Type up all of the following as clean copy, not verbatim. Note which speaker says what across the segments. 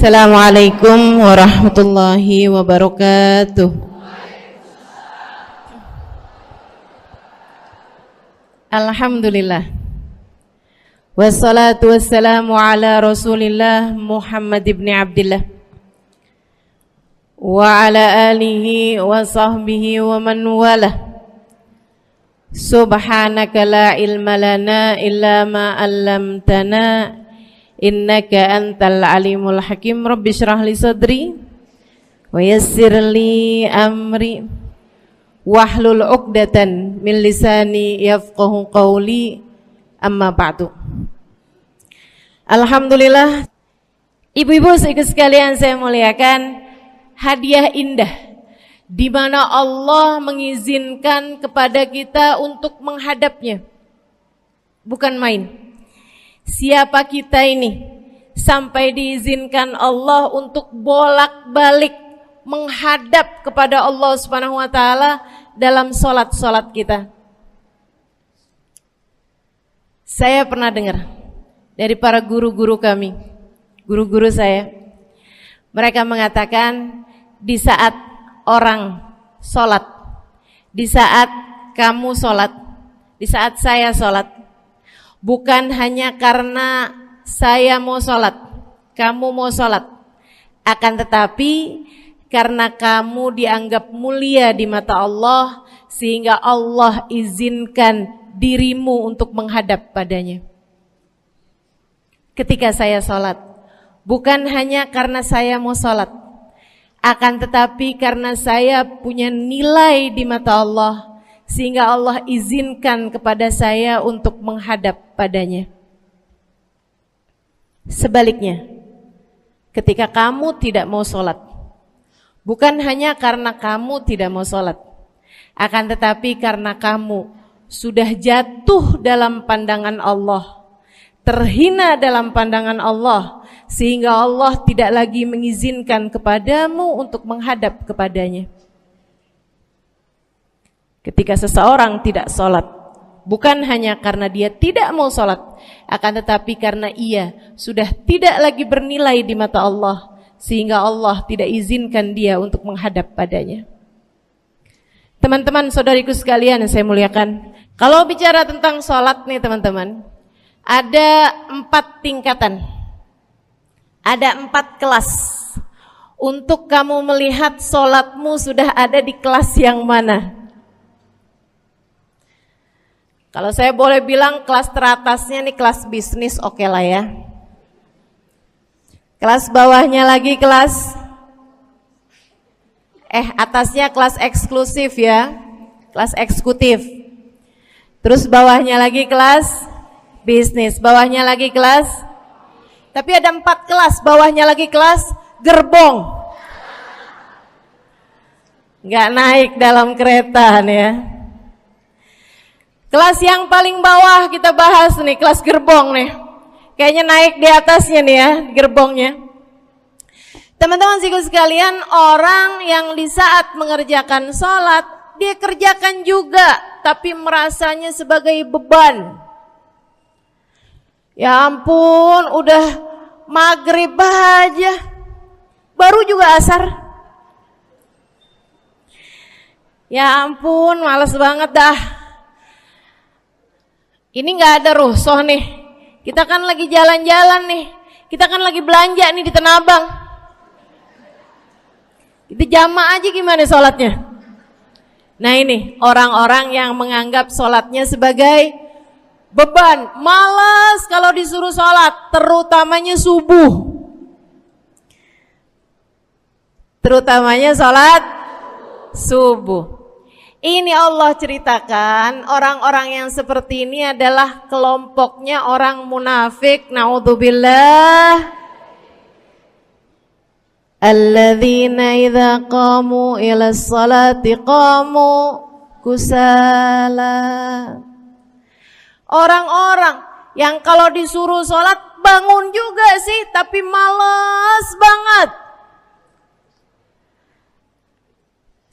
Speaker 1: Assalamualaikum warahmatullahi wabarakatuh. Alhamdulillah. Wassalatu wassalamu ala Rasulillah Muhammad ibn Abdillah wa ala alihi wa sahbihi wa man walah. Subhanaka la ilma lana illa ma 'allamtana innaka antal alimul hakim. Rabbi shrah li sadri wa yassir li amri wahlul 'uqdatan min lisani yafqahu qawli. Amma ba'du. Alhamdulillah, ibu-ibu sekalian saya muliakan, hadiah indah di mana Allah mengizinkan kepada kita untuk menghadapnya. Bukan main. Siapa kita ini sampai diizinkan Allah untuk bolak-balik menghadap kepada Allah Subhanahu wa taala dalam salat-salat kita? Saya pernah dengar dari para guru-guru kami, guru-guru saya. Mereka mengatakan di saat orang salat, di saat kamu salat, di saat saya salat, bukan hanya karena saya mau sholat, kamu mau sholat, akan tetapi karena kamu dianggap mulia di mata Allah, sehingga Allah izinkan dirimu untuk menghadap padanya. Ketika saya sholat, bukan hanya karena saya mau sholat, akan tetapi karena saya punya nilai di mata Allah, sehingga Allah izinkan kepada saya untuk menghadap padanya. Sebaliknya, ketika kamu tidak mau sholat, bukan hanya karena kamu tidak mau sholat, akan tetapi karena kamu sudah jatuh dalam pandangan Allah, terhina dalam pandangan Allah, sehingga Allah tidak lagi mengizinkan kepadamu untuk menghadap kepadanya. Ketika seseorang tidak sholat, bukan hanya karena dia tidak mau sholat, akan tetapi karena ia sudah tidak lagi bernilai di mata Allah, sehingga Allah tidak izinkan dia untuk menghadap padanya. Teman-teman, saudariku sekalian yang saya muliakan, kalau bicara tentang sholat nih teman-teman, ada 4 tingkatan, ada 4 kelas. Untuk kamu melihat sholatmu sudah ada di kelas yang mana. Kalau saya boleh bilang kelas teratasnya nih kelas bisnis, oke lah ya. Kelas bawahnya lagi kelas atasnya kelas eksklusif ya, kelas eksekutif. Terus bawahnya lagi kelas bisnis, bawahnya lagi kelas. Tapi ada 4 kelas, bawahnya lagi kelas gerbong. Nggak naik dalam kereta nih ya. Kelas yang paling bawah kita bahas nih, kelas gerbong nih. Kayaknya naik di atasnya nih ya, gerbongnya. Teman-teman sekalian, orang yang di saat mengerjakan sholat, dia kerjakan juga, tapi merasanya sebagai beban. Ya ampun, udah maghrib aja, baru juga asar. Ya ampun, males banget dah. Ini gak ada rusuh nih. Kita kan lagi jalan-jalan nih. Kita kan lagi belanja nih di Tanah Abang. Kita jamaah aja gimana sholatnya. Nah ini orang-orang yang menganggap sholatnya sebagai beban. Malas kalau disuruh sholat, terutamanya subuh. Terutamanya sholat subuh. Ini Allah ceritakan orang-orang yang seperti ini adalah kelompoknya orang munafik. Naudzubillah. Alladzina idza qamu ila sholati qamu kusala. Orang-orang yang kalau disuruh sholat bangun juga sih, tapi malas banget.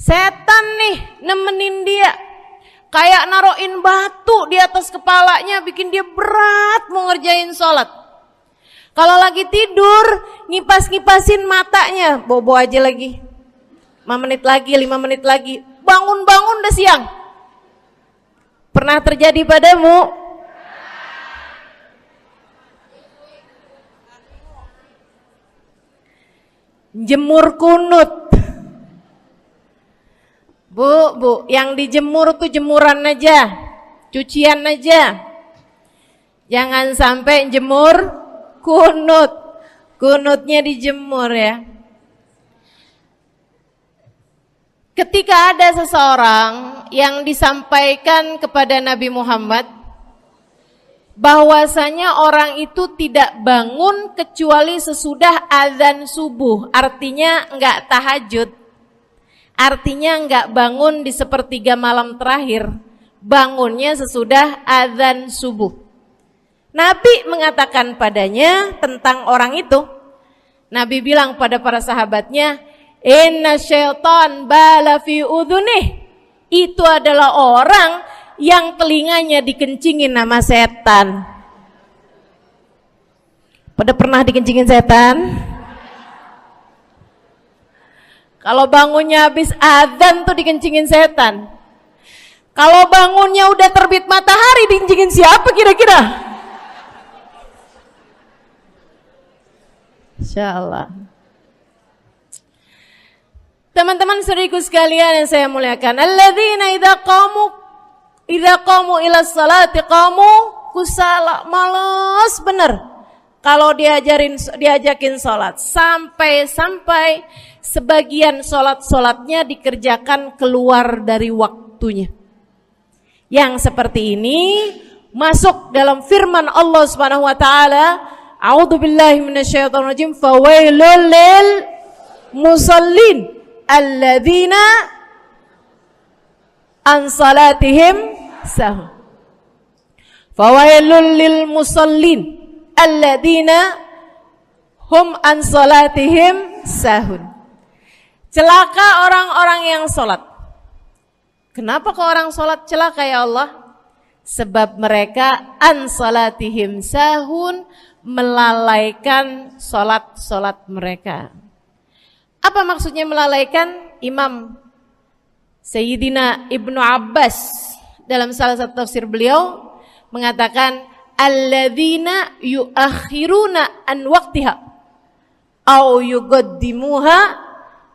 Speaker 1: Setan nih nemenin dia, kayak naroin batu di atas kepalanya, bikin dia berat mau ngerjain sholat. Kalau lagi tidur, ngipas-ngipasin matanya, bobo aja lagi. 5 menit lagi, 5 menit lagi. Bangun-bangun udah siang. Pernah terjadi padamu? Jemur kunut. Bu, yang dijemur tuh jemuran aja, cucian aja. Jangan sampai jemur kunut. Kunutnya dijemur ya. Ketika ada seseorang yang disampaikan kepada Nabi Muhammad bahwasanya orang itu tidak bangun kecuali sesudah azan subuh, artinya enggak tahajud, artinya enggak bangun di sepertiga malam terakhir, bangunnya sesudah azan subuh. Nabi mengatakan padanya tentang orang itu, Nabi bilang pada para sahabatnya, inna syaitan bala fi udhunih, itu adalah orang yang telinganya dikencingin sama setan. Pada pernah dikencingin setan? Kalau bangunnya habis adzan tuh dikencingin setan. Kalau bangunnya udah terbit matahari dikencingin siapa kira-kira? Insyaallah. Teman-teman saudariku sekalian yang saya muliakan, alladzina idza qamu ila sholati qamu kusala, malas bener kalau diajakin sholat, sampai sebagian sholatnya dikerjakan keluar dari waktunya. Yang seperti ini masuk dalam firman Allah Subhanahu wa taala, a'udzubillahi minasyaitonir rajim, fawailul lil musallin alladzina an salatihim sahun. Fawailul lil musallin alladzina hum an salatihim sahun. Celaka orang-orang yang salat. Kenapa kok orang salat celaka ya Allah? Sebab mereka an salatihim sahun, melalaikan salat mereka. Apa maksudnya melalaikan? Imam Sayyidina Ibnu Abbas dalam salah satu tafsir beliau mengatakan alladzina yuakhiruna an waqtiha au yuqaddimuha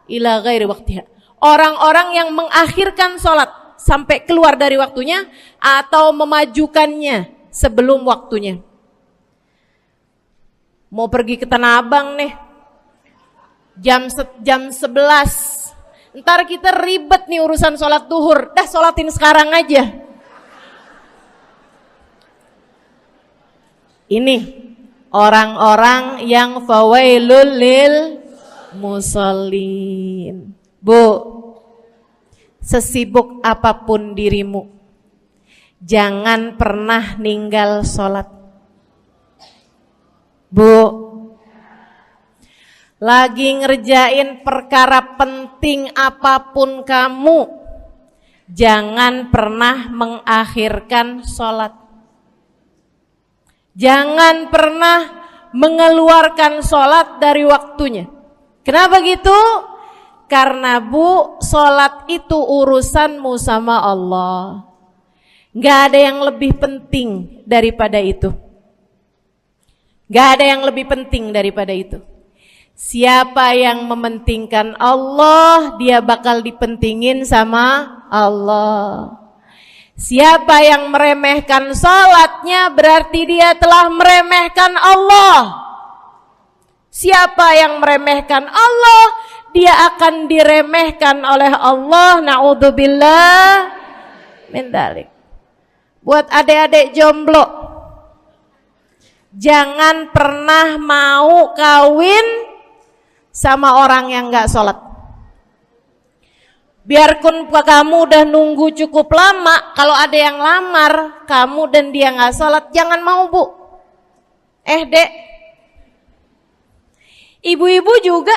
Speaker 1: ila ghairi waqtiha. Orang-orang yang mengakhirkan sholat sampai keluar dari waktunya atau memajukannya sebelum waktunya. Mau pergi ke Tanah Abang nih, jam 11. Ntar kita ribet nih urusan sholat duhur. Dah sholatin sekarang aja. Ini orang-orang yang fawailul lil musallin. Bu, sesibuk apapun dirimu, jangan pernah ninggal sholat. Bu, lagi ngerjain perkara penting apapun kamu, jangan pernah mengakhirkan sholat. Jangan pernah mengeluarkan sholat dari waktunya. Kenapa gitu? Karena bu, sholat itu urusanmu sama Allah. Gak ada yang lebih penting daripada itu. Gak ada yang lebih penting daripada itu. Siapa yang mementingkan Allah, dia bakal dipentingin sama Allah. Siapa yang meremehkan sholatnya, berarti dia telah meremehkan Allah. Siapa yang meremehkan Allah, dia akan diremehkan oleh Allah. Na'udzubillah min dzalik. Buat adik-adik jomblo, jangan pernah mau kawin sama orang yang gak sholat. Biarpun kamu udah nunggu cukup lama, kalau ada yang lamar kamu dan dia gak sholat, jangan mau bu. Dek, ibu-ibu juga,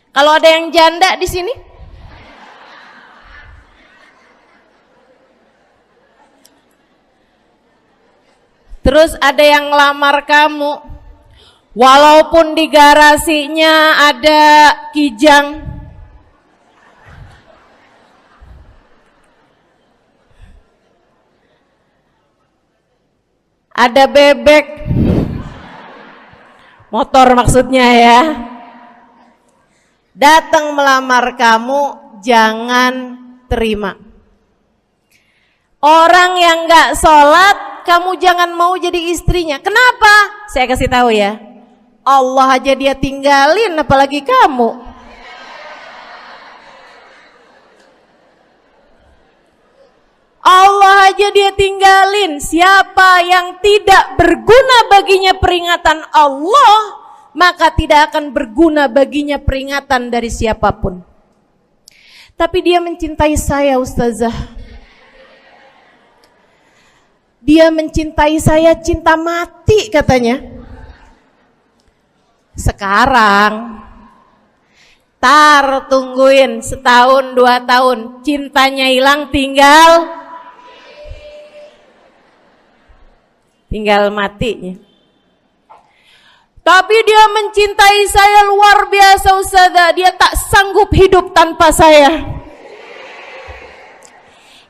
Speaker 1: kalau ada yang janda di sini, terus ada yang lamar kamu, Walaupun di garasinya ada kijang, ada bebek, motor maksudnya ya, datang melamar kamu, jangan terima. Orang yang gak sholat, kamu jangan mau jadi istrinya. Kenapa? Saya kasih tahu ya, Allah aja dia tinggalin, apalagi kamu. Allah aja dia tinggalin. Siapa yang tidak berguna baginya peringatan Allah, maka tidak akan berguna baginya peringatan dari siapapun. Tapi dia mencintai saya, Ustazah. Dia mencintai saya cinta mati katanya. Sekarang tungguin setahun 2 tahun, cintanya hilang, tinggal matinya. Tapi dia mencintai saya luar biasa, Ustazah. Dia tak sanggup hidup tanpa saya.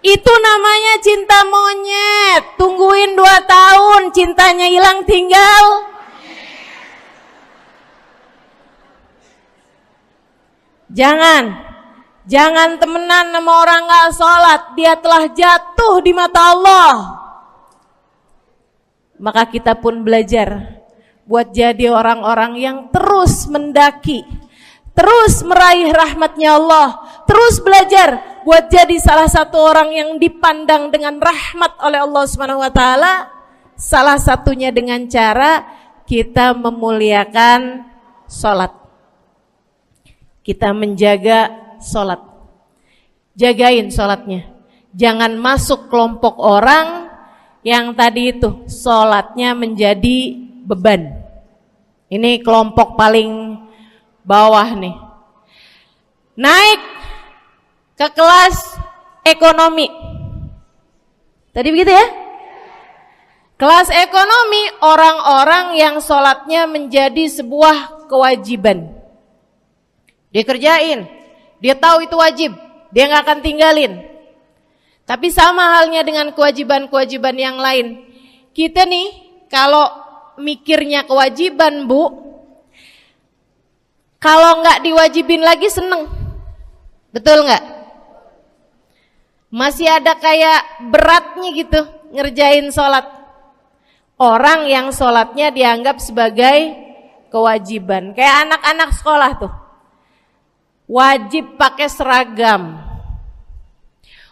Speaker 1: Itu namanya cinta monyet. Tungguin 2 tahun, cintanya hilang, tinggal. Jangan temenan sama orang gak sholat. Dia telah jatuh di mata Allah. Maka kita pun belajar buat jadi orang-orang yang terus mendaki, terus meraih rahmatnya Allah, terus belajar buat jadi salah satu orang yang dipandang dengan rahmat oleh Allah Subhanahu wa taala. Salah satunya dengan cara kita memuliakan sholat. Kita menjaga sholat. Jagain sholatnya. Jangan masuk kelompok orang yang tadi itu sholatnya menjadi beban. Ini kelompok paling bawah nih. Naik ke kelas ekonomi. Tadi begitu ya? Kelas ekonomi, orang-orang yang sholatnya menjadi sebuah kewajiban. Dia kerjain, dia tahu itu wajib, dia gak akan tinggalin. Tapi sama halnya dengan kewajiban-kewajiban yang lain. Kita nih kalau mikirnya kewajiban, Bu, kalau gak diwajibin lagi seneng. Betul gak? Masih ada kayak beratnya gitu ngerjain sholat. Orang yang sholatnya dianggap sebagai kewajiban. Kayak anak-anak sekolah tuh, wajib pakai seragam,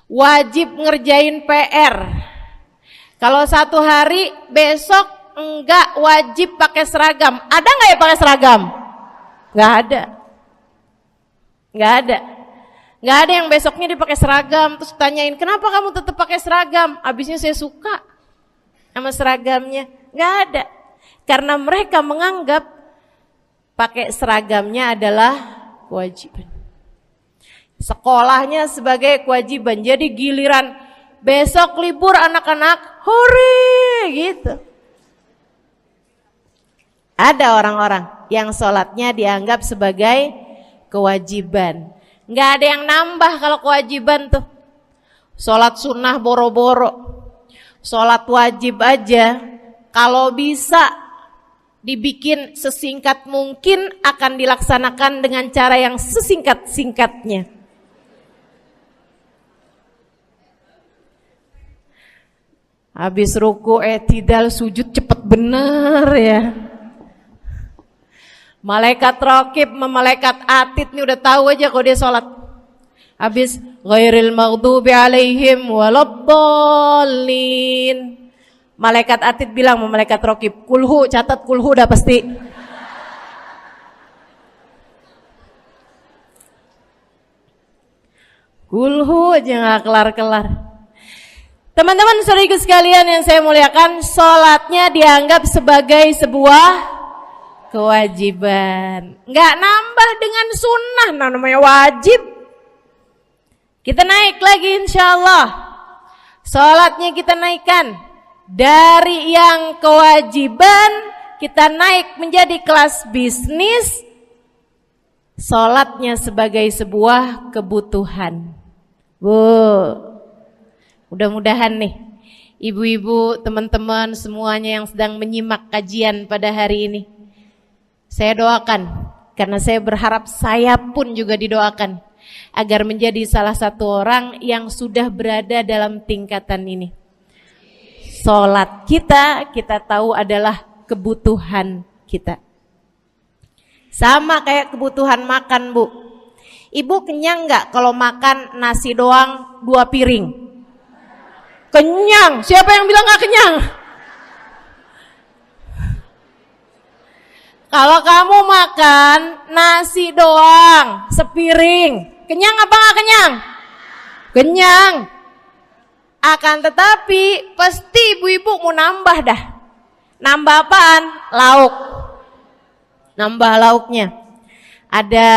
Speaker 1: wajib ngerjain PR. Kalau 1 hari, besok enggak wajib pakai seragam. Ada nggak ya pakai seragam? Nggak ada. Nggak ada yang besoknya dipakai seragam. Terus tanyain, kenapa kamu tetap pakai seragam? Abisnya saya suka sama seragamnya. Nggak ada. Karena mereka menganggap pakai seragamnya adalah kewajiban. Sekolahnya sebagai kewajiban. Jadi giliran besok libur anak-anak, hore gitu. Ada orang-orang yang sholatnya dianggap sebagai kewajiban. Nggak ada yang nambah kalau kewajiban tuh. Sholat sunnah boro-boro, sholat wajib aja kalau bisa dibikin sesingkat mungkin akan dilaksanakan dengan cara yang sesingkat-singkatnya. Habis ruku i'tidal sujud cepet bener ya. Malaikat raqib sama malaikat atid nih udah tahu aja kalau dia sholat. Habis ghairil maghdubi alaihim waladdallin. Malaikat atid bilang sama malaikat raqib, kulhu, catat kulhu udah pasti. Kulhu aja gak kelar-kelar. Teman-teman saudariku sekalian yang saya muliakan, sholatnya dianggap sebagai sebuah kewajiban. Nggak nambah dengan sunnah, namanya wajib. Kita naik lagi insyaallah. Sholatnya kita naikkan dari yang kewajiban kita naik menjadi kelas bisnis, sholatnya sebagai sebuah kebutuhan. Bu, mudah-mudahan nih ibu-ibu, teman-teman semuanya yang sedang menyimak kajian pada hari ini, saya doakan, karena saya berharap saya pun juga didoakan agar menjadi salah satu orang yang sudah berada dalam tingkatan ini. Sholat kita tahu adalah kebutuhan kita. Sama kayak kebutuhan makan, Bu. Ibu kenyang nggak kalau makan nasi doang 2 piring? Kenyang. Siapa yang bilang nggak kenyang? Kalau kamu makan nasi doang sepiring, kenyang apa nggak kenyang? Kenyang. Akan tetapi pasti ibu-ibu mau nambah dah. Nambah apaan? Lauk. Nambah lauknya. Ada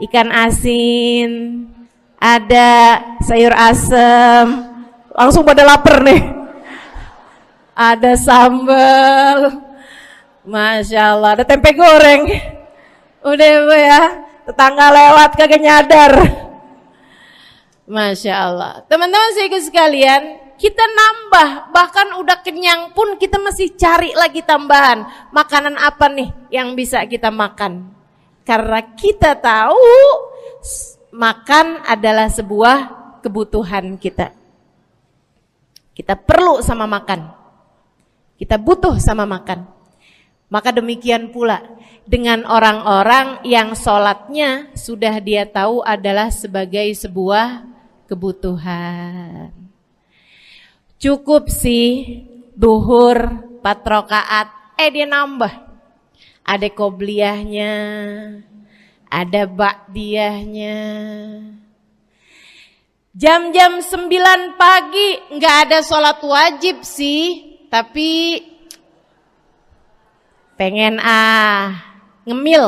Speaker 1: ikan asin, ada sayur asem. Langsung pada lapar nih. Ada sambal. Masya Allah, ada tempe goreng. Udah Bu ya, tetangga lewat kagak nyadar. Masya Allah. Teman-teman sekalian, kita nambah, bahkan udah kenyang pun kita masih cari lagi tambahan. Makanan apa nih yang bisa kita makan? Karena kita tahu makan adalah sebuah kebutuhan kita. Kita perlu sama makan. Kita butuh sama makan. Maka demikian pula dengan orang-orang yang sholatnya sudah dia tahu adalah sebagai sebuah kebutuhan. Cukup sih duhur 4 rakaat, dia nambah. Ada qobliyahnya, ada ba'diyahnya. Jam-jam 9 pagi nggak ada sholat wajib sih, tapi pengen ngemil,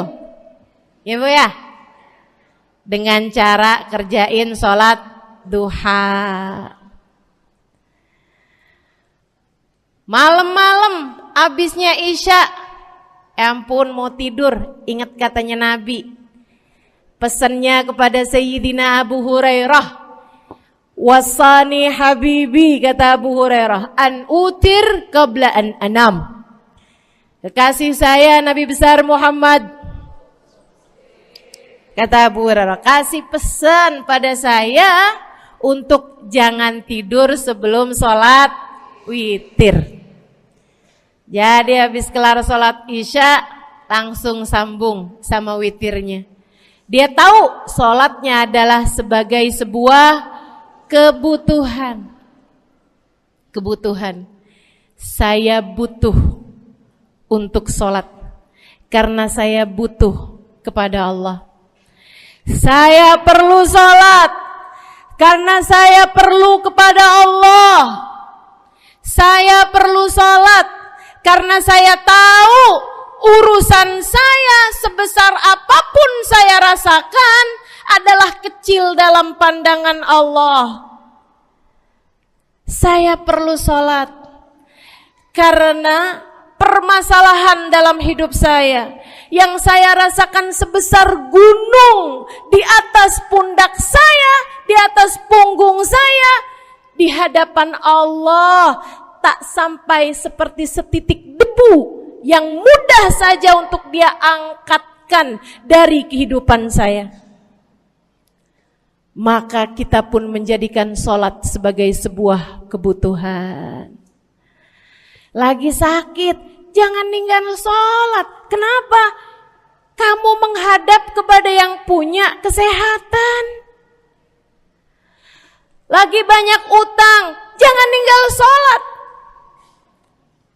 Speaker 1: ya Bu ya, dengan cara kerjain sholat duha. Malam-malam abisnya isya, ampun mau tidur, ingat katanya Nabi, pesannya kepada Sayyidina Abu Hurairah, wasani habibi, kata Abu Hurairah, an utir qabla an anam. Kekasih saya Nabi besar Muhammad, kata Abu Hurairah, kasih pesan pada saya untuk jangan tidur sebelum sholat witir. Jadi habis kelar sholat isya langsung sambung sama witirnya. Dia tahu sholatnya adalah sebagai sebuah kebutuhan. Kebutuhan. Saya butuh untuk sholat karena saya butuh kepada Allah. Saya perlu sholat karena saya perlu kepada Allah. Saya perlu sholat karena saya tahu urusan saya sebesar apapun saya rasakan adalah kecil dalam pandangan Allah. Saya perlu sholat karena permasalahan dalam hidup saya yang saya rasakan sebesar gunung di atas pundak saya, di atas punggung saya, di hadapan Allah tak sampai seperti setitik debu yang mudah saja untuk dia angkatkan dari kehidupan saya. Maka kita pun menjadikan sholat sebagai sebuah kebutuhan. Lagi sakit, jangan ninggal sholat. Kenapa? Kamu menghadap kepada yang punya kesehatan. Lagi banyak utang, jangan ninggal sholat.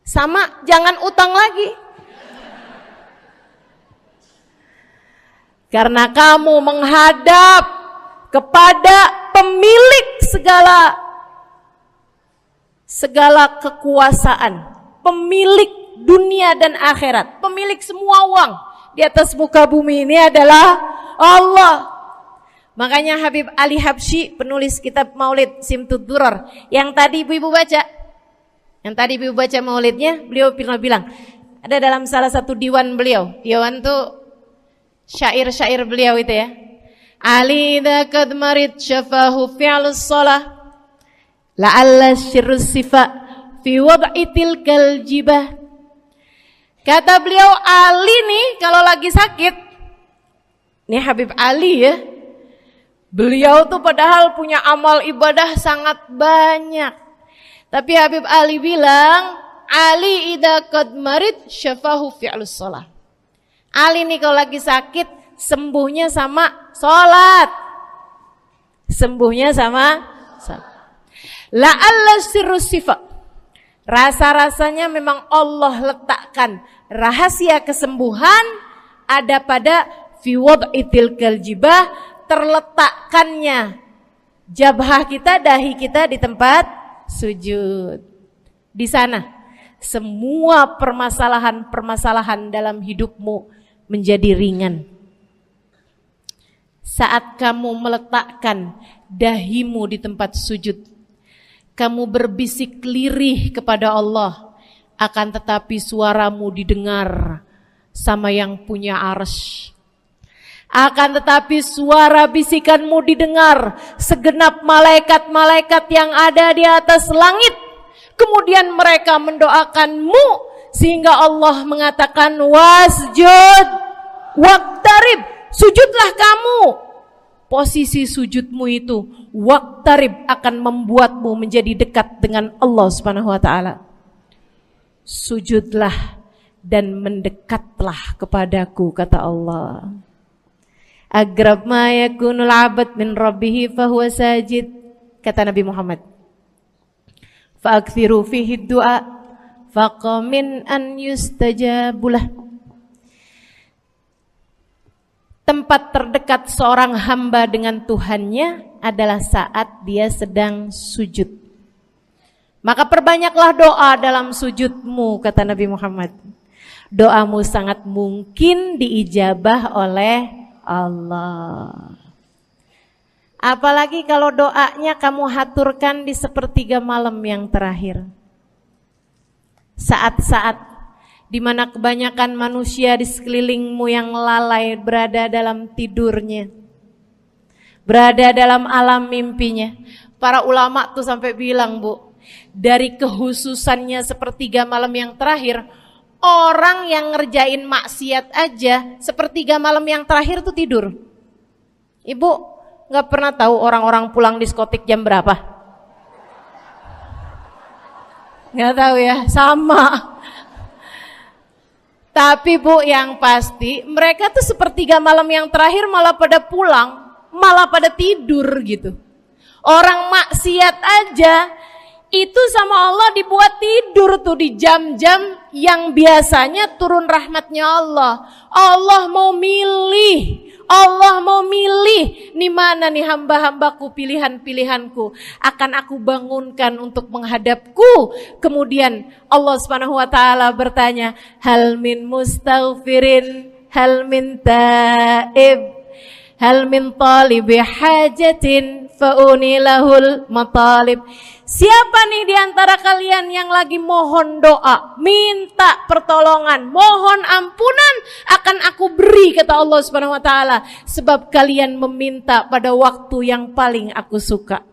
Speaker 1: Sama, jangan utang lagi. Karena kamu menghadap kepada pemilik segala kekuasaan, pemilik dunia dan akhirat, pemilik semua uang di atas muka bumi ini adalah Allah. Makanya Habib Ali Habsyi, penulis kitab Maulid Simtud Durar, yang tadi ibu-ibu baca maulidnya, beliau pernah bilang, Ada dalam salah satu diwan beliau. Diwan tuh syair-syair beliau itu ya. Ali idza qad marid syafahu fi'lus shalah la'alla syirru sifa fi wad'i tilkal jibah. Kata beliau, Ali nih kalau lagi sakit, nih Habib Ali ya, beliau tuh padahal punya amal ibadah sangat banyak. Tapi Habib Ali bilang, Ali idza qad marid syafahu fi'lus shalah. Ali nih kalau lagi sakit, sembuhnya sama sholat. Sembuhnya sama sholat. La'alla sirru sifa. Rasa-rasanya memang Allah letakkan rahasia kesembuhan ada pada fi wad'i tilkal jibah, terletakkannya jabhah kita, dahi kita di tempat sujud. Di sana semua permasalahan-permasalahan dalam hidupmu menjadi ringan. Saat kamu meletakkan dahimu di tempat sujud, kamu berbisik lirih kepada Allah, akan tetapi suaramu didengar sama yang punya arsy. Akan tetapi suara bisikanmu didengar segenap malaikat-malaikat yang ada di atas langit. Kemudian mereka mendoakanmu sehingga Allah mengatakan wasjud waqtarib, sujudlah kamu. Posisi sujudmu itu waqtarib akan membuatmu menjadi dekat dengan Allah Subhanahu wa taala. Sujudlah dan mendekatlah kepadaku, kata Allah. Agrab ma yakunul 'abd min rabbih fahuwa sajid, kata Nabi Muhammad. Fa'akthiru fihi du'a faqamin an yustajabulah. Tempat terdekat seorang hamba dengan Tuhannya adalah saat dia sedang sujud. Maka perbanyaklah doa dalam sujudmu, kata Nabi Muhammad. Doamu sangat mungkin diijabah oleh Allah. Apalagi kalau doanya kamu haturkan di sepertiga malam yang terakhir. Saat-saat di mana kebanyakan manusia di sekelilingmu yang lalai berada dalam tidurnya, berada dalam alam mimpinya. Para ulama tuh sampai bilang, Bu, dari kehususannya sepertiga malam yang terakhir, orang yang ngerjain maksiat aja sepertiga malam yang terakhir tuh tidur. Ibu gak pernah tahu orang-orang pulang diskotik jam berapa? Gak tahu ya, sama. Tapi Bu, yang pasti mereka tuh sepertiga malam yang terakhir malah pada pulang, malah pada tidur gitu. Orang maksiat aja itu sama Allah dibuat tidur tuh di jam-jam yang biasanya turun rahmatnya Allah. Allah mau milih nih mana nih hamba-hambaku, pilihan-pilihanku akan aku bangunkan untuk menghadapku. Kemudian Allah Subhanahu wa taala bertanya, hal min mustaghfirin, hal min taib, hal min talibi hajatin faunilahul matalib. Siapa nih di antara kalian yang lagi mohon doa, minta pertolongan, mohon ampunan, akan aku beri, kata Allah Subhanahu wa taala, sebab kalian meminta pada waktu yang paling aku suka.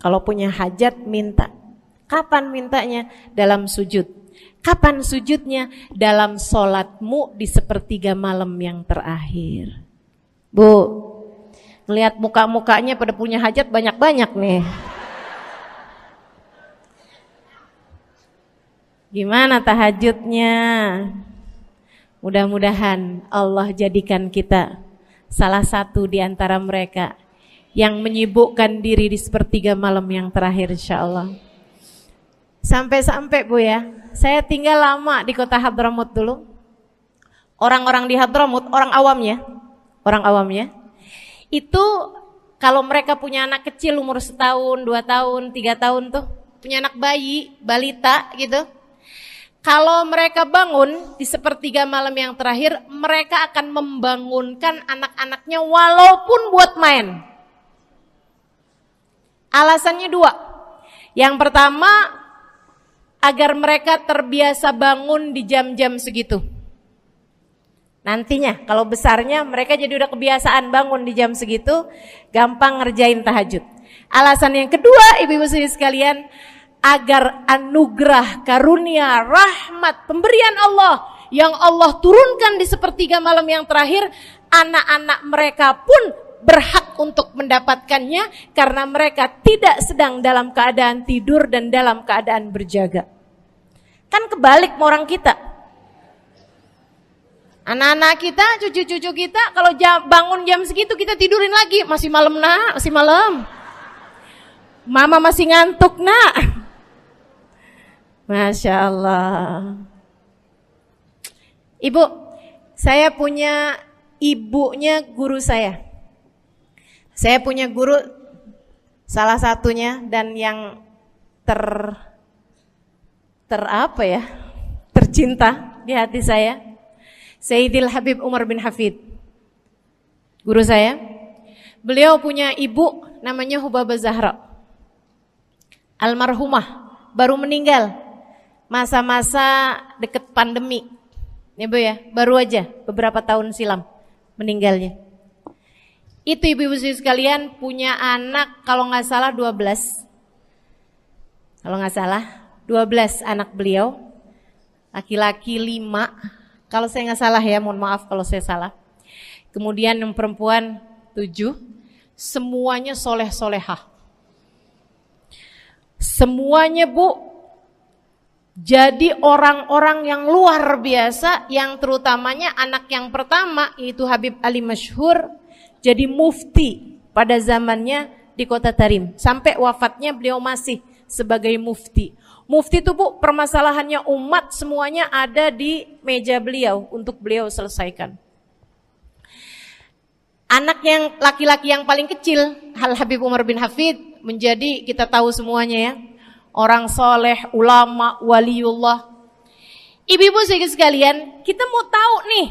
Speaker 1: Kalau punya hajat minta. Kapan mintanya? Dalam sujud. Kapan sujudnya? Dalam sholatmu di sepertiga malam yang terakhir. Bu, ngelihat muka-mukanya pada punya hajat banyak-banyak nih. Gimana tahajudnya? Mudah-mudahan Allah jadikan kita salah satu di antara mereka yang menyibukkan diri di sepertiga malam yang terakhir, insyaallah. Sampai-sampai Bu ya, saya tinggal lama di kota Hadramut dulu. Orang-orang di Hadramut, orang awamnya, itu kalau mereka punya anak kecil umur 1 tahun, 2 tahun, 3 tahun tuh, punya anak bayi, balita gitu. Kalau mereka bangun di sepertiga malam yang terakhir, mereka akan membangunkan anak-anaknya walaupun buat main. Alasannya 2. Yang pertama, agar mereka terbiasa bangun di jam-jam segitu. Nantinya kalau besarnya mereka jadi udah kebiasaan bangun di jam segitu, gampang ngerjain tahajud. Alasan yang kedua, ibu-ibu sekalian, agar anugerah, karunia, rahmat, pemberian Allah yang Allah turunkan di sepertiga malam yang terakhir, anak-anak mereka pun berhak untuk mendapatkannya karena mereka tidak sedang dalam keadaan tidur dan dalam keadaan berjaga. Kan kebalik sama orang kita. Anak-anak kita, cucu-cucu kita kalau bangun jam segitu kita tidurin lagi, masih malam nak, masih malam. Mama masih ngantuk nak. Masya Allah. Ibu, saya punya ibunya guru saya. Saya punya guru salah satunya dan yang tercinta di hati saya, Sayyidil Habib Umar bin Hafid. Guru saya. Beliau punya ibu namanya Hubabah Zahra. Almarhumah, baru meninggal masa-masa deket pandemi. Ya Bu ya, baru aja beberapa tahun silam meninggalnya. Itu ibu-ibu sekalian punya anak kalau nggak salah 12. Kalau nggak salah 12 anak beliau. Laki-laki 5. Kalau saya nggak salah ya, mohon maaf kalau saya salah. Kemudian yang perempuan 7. Semuanya soleh-solehah. Semuanya Bu jadi orang-orang yang luar biasa, yang terutamanya anak yang pertama yaitu Habib Ali Masyhur jadi mufti pada zamannya di Kota Tarim. Sampai wafatnya beliau masih sebagai mufti. Mufti itu Bu, permasalahannya umat semuanya ada di meja beliau untuk beliau selesaikan. Anak yang laki-laki yang paling kecil, Al Habib Umar bin Hafid, menjadi kita tahu semuanya ya, orang soleh, ulama, waliullah. Ibu-ibu sekalian, kita mau tahu nih,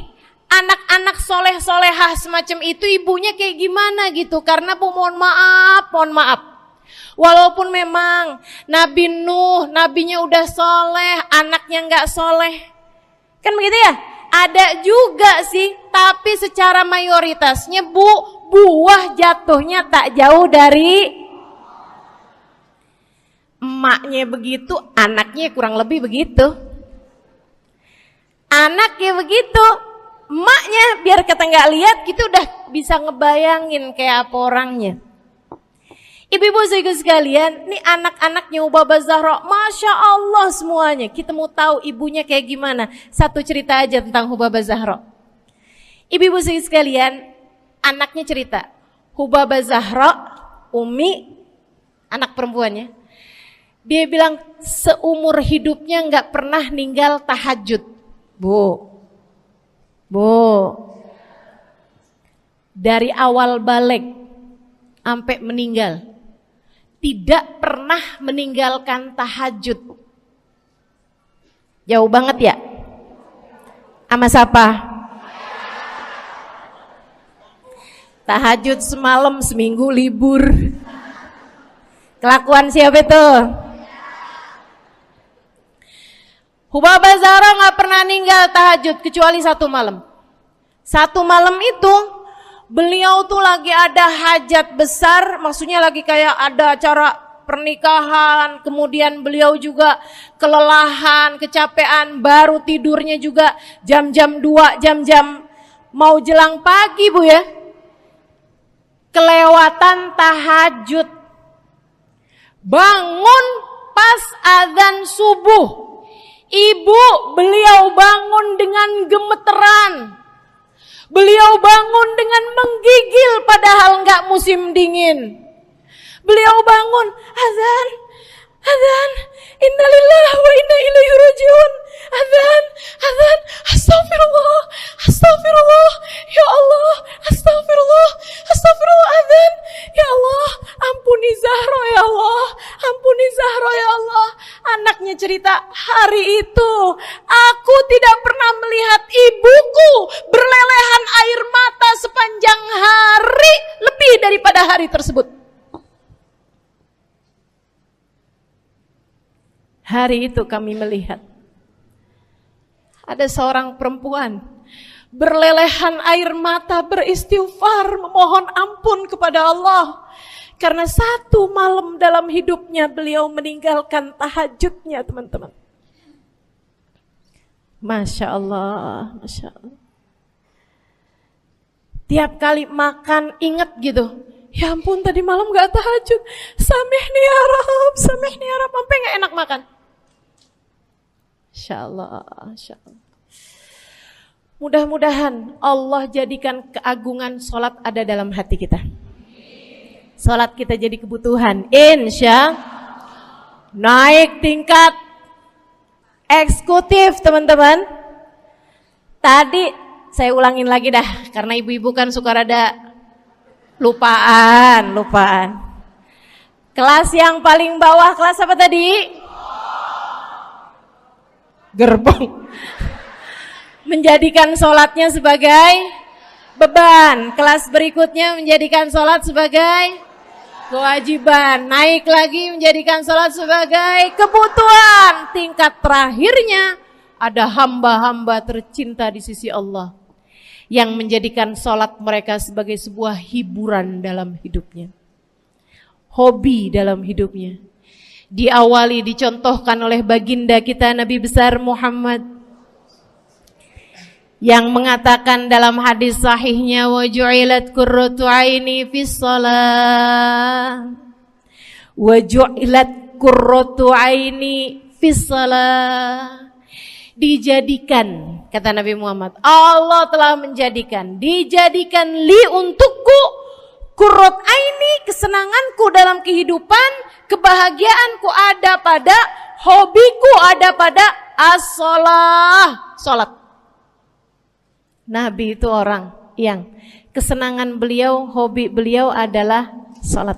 Speaker 1: anak-anak soleh-solehah semacam itu ibunya kayak gimana gitu. Karena Bu, mohon maaf. Walaupun memang Nabi Nuh, nabinya udah soleh, anaknya gak soleh. Kan begitu ya? Ada juga sih, tapi secara mayoritasnya Bu, buah jatuhnya tak jauh dari emaknya begitu, anaknya kurang lebih begitu. Anaknya begitu, emaknya biar kita nggak lihat gitu udah bisa ngebayangin kayak apa orangnya. Ibu-ibu sekalian, nih anak-anaknya Hubabah Zahra, Masya Allah semuanya. Kita mau tahu ibunya kayak gimana. Satu cerita aja tentang Hubabah Zahra. Ibu-ibu sekalian, anaknya cerita, Hubabah Zahra, Umi, anak perempuannya, dia bilang seumur hidupnya nggak pernah ninggal tahajud. Bu, dari awal balik sampai meninggal, tidak pernah meninggalkan tahajud. Jauh banget ya? Sama siapa? Tahajud semalam, seminggu libur. Kelakuan siapa itu? Hubabah Zahra gak pernah ninggal tahajud kecuali satu malam. Satu malam itu beliau tuh lagi ada hajat besar, maksudnya lagi kayak ada acara pernikahan, kemudian beliau juga kelelahan, kecapean, baru tidurnya juga jam-jam 2, jam-jam mau jelang pagi Bu ya. Kelewatan tahajud. Bangun pas azan subuh. Ibu, beliau bangun dengan gemeteran. Beliau bangun dengan menggigil padahal enggak musim dingin. Beliau bangun, azan, innalillahi wa inna ilaihi rajiun. Azan, astagfirullah, ya Allah, astagfirullah, azan, ya Allah, ampuni Zahra ya Allah, Anaknya cerita, hari itu aku tidak pernah melihat ibuku berlelehan air mata sepanjang hari lebih daripada hari tersebut. Hari itu kami melihat ada seorang perempuan berlelehan air mata beristighfar memohon ampun kepada Allah karena satu malam dalam hidupnya beliau meninggalkan tahajudnya, teman-teman. Masya Allah, Masya Allah. Tiap kali makan ingat gitu, ya ampun tadi malam gak tahajud, samihni ya Rab, samihni ya Rab, sampai gak enak makan. Insya Allah, Insya Allah. Mudah-mudahan Allah jadikan keagungan sholat ada dalam hati kita. Sholat kita jadi kebutuhan. Insya naik tingkat eksekutif, teman-teman. Tadi saya ulangin lagi dah, karena ibu-ibu kan suka rada lupaan. Kelas yang paling bawah, kelas apa tadi? Gerbong. Menjadikan sholatnya sebagai beban. Kelas berikutnya menjadikan sholat sebagai kewajiban. Naik lagi menjadikan sholat sebagai kebutuhan. Tingkat terakhirnya ada hamba-hamba tercinta di sisi Allah yang menjadikan sholat mereka sebagai sebuah hiburan dalam hidupnya, hobi dalam hidupnya. Diawali, dicontohkan oleh baginda kita Nabi besar Muhammad yang mengatakan dalam hadis sahihnya, wa ju'ilat qurratu aini fis shalah, wa ju'ilat qurratu aini fis shalah. Dijadikan, kata Nabi Muhammad, Allah telah menjadikan, dijadikan li untukku qurrat aini, kesenanganku dalam kehidupan, kebahagiaanku ada pada, hobiku ada pada as-shalah, salat. Nabi itu orang yang kesenangan beliau, hobi beliau adalah salat.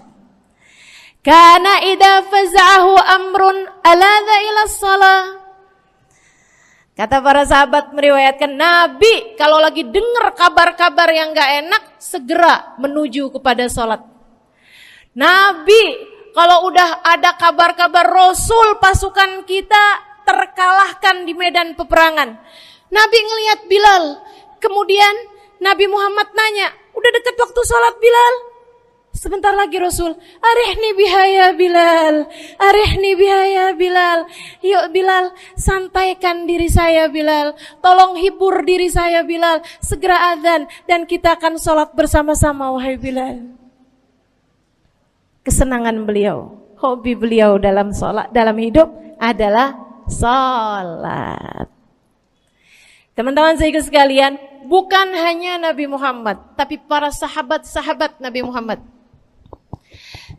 Speaker 1: Kana idza faza'ahu amrun aladha ila shalah. Kata para sahabat meriwayatkan, Nabi kalau lagi dengar kabar-kabar yang gak enak, segera menuju kepada sholat. Nabi kalau udah ada kabar-kabar Rasul pasukan kita terkalahkan di medan peperangan, Nabi ngelihat Bilal. Kemudian Nabi Muhammad nanya, udah dekat waktu sholat Bilal? Sebentar lagi Rasul, arihni biha ya Bilal, arihni biha ya Bilal. Yuk Bilal, sampaikan diri saya Bilal, tolong hibur diri saya Bilal. Segera azan dan kita akan sholat bersama-sama wahai Bilal. Kesenangan beliau, hobi beliau dalam sholat, dalam hidup adalah sholat. Teman-teman saya sekalian, bukan hanya Nabi Muhammad, tapi para sahabat-sahabat Nabi Muhammad,